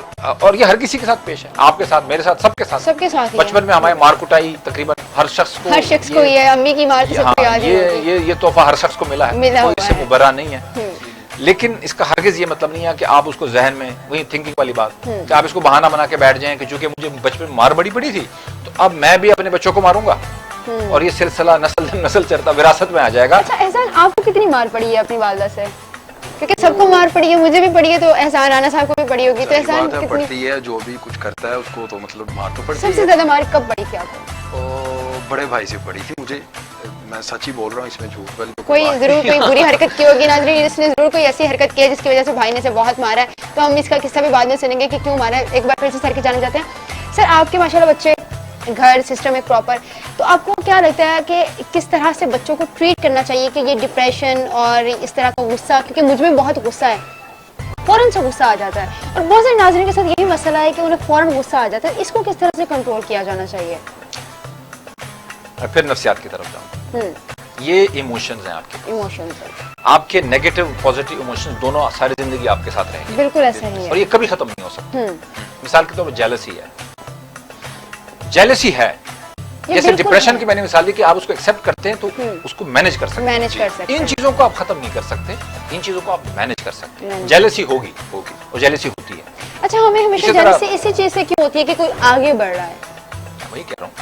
और ये हर किसी के साथ पेश है, आपके साथ, मेरे साथ, सबके साथ बचपन में हमारे मार कुटाई तकरीबन हर शख्स को ये अम्मी की मार ये तोहफा हर शख्स को मिला है, कोई इससे मुबर्रा नहीं है। लेकिन इसका हरगिज ये मतलब नहीं है कि आप उसको जहन में, वही थिंकिंग वाली बात, कि आप इसको बहाना बना के बैठ जाएं कि चूंकि मुझे बचपन में मार बड़ी पड़ी थी तो अब मैं भी अपने बच्चों को मारूंगा, और ये सिलसिला नस्ल चलता विरासत में आ जाएगा। अच्छा एहसान, आपको कितनी मार पड़ी है अपनी वालिदा से? क्योंकि सबको मार पड़ी है, मुझे भी पड़ी है, तो एहसान राना साहब को भी पड़ी होगी, तो एहसान कितनी पड़ती है? जो भी कुछ करता है उसको तो मतलब मार तो पड़ती है। सबसे ज्यादा मार कब पड़ी थी आपको? बड़े भाई से पड़ी थी मुझे, मैं सच ही बोल रहा हूँ, इसमें झूठ वाली कोई जरूर कोई बुरी हरकत की होगी नाज़रीन, इसने जरूर कोई ऐसी हरकत की है जिसकी वजह से भाई ने से बहुत मारा है, तो हम इसका किस्सा भी बाद में सुनेंगे कि क्यों मारा है। एक बार फिर से सर के जाने जाते हैं। सर, आपके माशाल्लाह बच्चे, घर सिस्टम एक प्रॉपर, तो आपको क्या लगता है कि किस तरह से बच्चों को ट्रीट करना चाहिए कि ये डिप्रेशन और इस तरह का गुस्सा, क्योंकि मुझ में बहुत गुस्सा है, फौरन से गुस्सा आ जाता है, और बहुत सारे नाज़रीन के साथ यही मसला है कि उन्हें फौरन गुस्सा आ जाता है, इसको किस तरह से कंट्रोल किया जाना चाहिए? फिर नफ्सियात की तरफ जाऊँ, ये इमोशंस हैं आपके, इमोशंस आपके नेगेटिव पॉजिटिव इमोशंस दोनों सारी जिंदगी आपके साथ रहेंगे, बिल्कुल ऐसा ही है, और ये कभी खत्म नहीं हो सकता। मिसाल के तौर पर जेलसी है, जैसे डिप्रेशन की मैंने मिसाल दी कि आप उसको एक्सेप्ट करते हैं तो उसको मैनेज कर सकते हैं। इन चीजों को आप खत्म नहीं कर सकते, इन चीजों को आप मैनेज कर सकते हैं। जेलसी होगी और जेलसी होती है। अच्छा, हमें हमेशा जेलसी इसी चीज से क्यों होती है कि कोई आगे बढ़ रहा है? वही कह रहा हूँ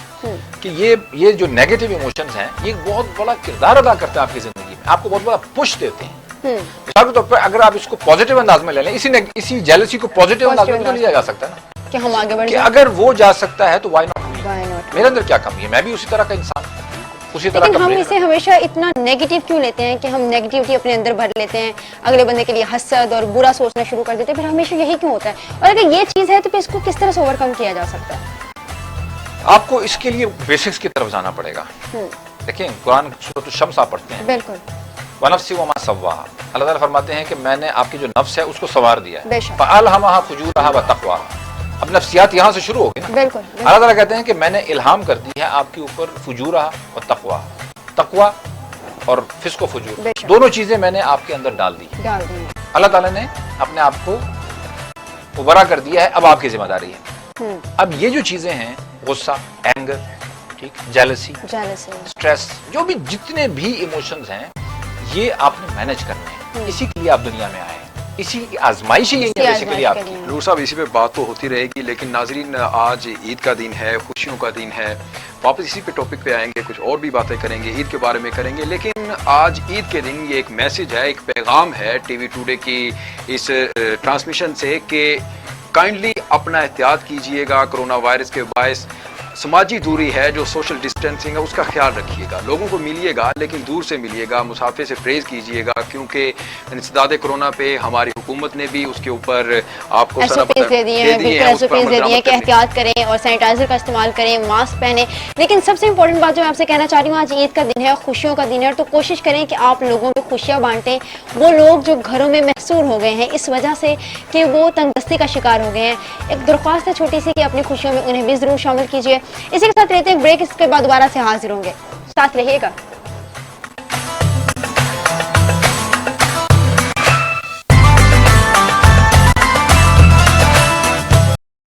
कि ये जो नेगेटिव इमोशंस हैं ये बहुत बड़ा किरदार अदा करते हैं आपकी जिंदगी में, आपको बहुत बड़ा पुश देते हैं। मिसाल के तौर पर अगर आप इसको पॉजिटिव अंदाज में ले लें, इसी जेलसी को पॉजिटिव अंदाज में तो लिया जा सकता है ना, कि हम आगे बढ़ जाएं। अगर वो जा सकता है तो व्हाई नॉट? मेरे अंदर क्या कमी है? मैं भी उसी तरह का इंसान, उसी तरह लेकिन हम इसे हमेशा इतना नेगेटिव क्यों लेते हैं कि हम नेगेटिविटी अपने अंदर भर लेते हैं, अगले बंदे के लिए हसद और बुरा सोचना शुरू कर देते हैं, फिर हमेशा यही क्यों होता है? और अगर ये चीज है तो फिर इसको किस तरह से ओवरकम किया जा सकता है? आपको इसके लिए बेसिक्स की तरफ जाना पड़ेगा। देखिए, कुरान सूरत शम्स आप पढ़ते हैं, बिल्कुल, वनफ्सी वमा सव्वाहा, अल्लाह ताला फरमाते हैं कि मैंने आपकी जो नफ्स है उसको सवार दिया है, बेशक, फअल्हमहा फुजूरहा व तक़वाहा। अब नफ्सियात यहाँ से शुरू होगी ना। बिल्कुल, अल्लाह ताला कहते हैं कि मैंने इल्हाम कर दी है आपके ऊपर फुजूरहा व तक़वा, तक़वा और फिस्क व फुजूर, दोनों चीजें मैंने आपके अंदर डाल दी। अल्लाह ताला ने अपने आप को उबरा कर दिया है, अब आपकी जिम्मेदारी है। अब ये जो चीजें हैं, गुस्सा, एंगर, ठीक, जेलसी, स्ट्रेस, जो भी जितने भी इमोशंस हैं ये आपने मैनेज करने हैं। इसी के लिए आप दुनिया में आए हैं, इसी की आजमाइश ही यही है बेसिकली आपकी। नूर साहब, इसी पे बात तो होती रहेगी, लेकिन नाजरीन आज ईद का दिन है, खुशियों का दिन है, वापस इसी पे टॉपिक पे आएंगे, कुछ और भी बातें करेंगे, ईद के बारे में करेंगे। लेकिन आज ईद के दिन ये एक मैसेज है, एक पैगाम है टीवी टुडे की इस ट्रांसमिशन से कि काइंडली अपना एहतियात कीजिएगा, कोरोना वायरस के बायस समाजी दूरी है, जो सोशल डिस्टेंसिंग है, उसका ख्याल रखिएगा। लोगों को मिलिएगा लेकिन दूर से मिलिएगा, मुसाफे से परहेज कीजिएगा, क्योंकि इंसदाद कोरोना पे हमारी हुकूमत ने भी उसके ऊपर आपको एसओपीज दे दिए हैं, बिल्कुल एसओपीज दे दिए हैं कि एहतियात करें और सैनिटाइजर का इस्तेमाल करें, मास्क पहने। लेकिन सबसे इंपॉर्टेंट बात जो मैं आपसे कहना चाह रही हूँ, आज ईद का दिन है, खुशियों का दिन है, तो कोशिश करें कि आप लोगों में खुशियाँ बांटें। वो लोग जो घरों में महसूर हो गए हैं इस वजह से कि वो तंगदस्ती का शिकार हो गए हैं, एक दरख्वास्त है छोटी सी कि अपनी खुशियों में उन्हें भी जरूर शामिल कीजिए। इसी के साथ रहते हैं ब्रेक, इसके बाद दोबारा से हाजिर होंगे, साथ रहिएगा।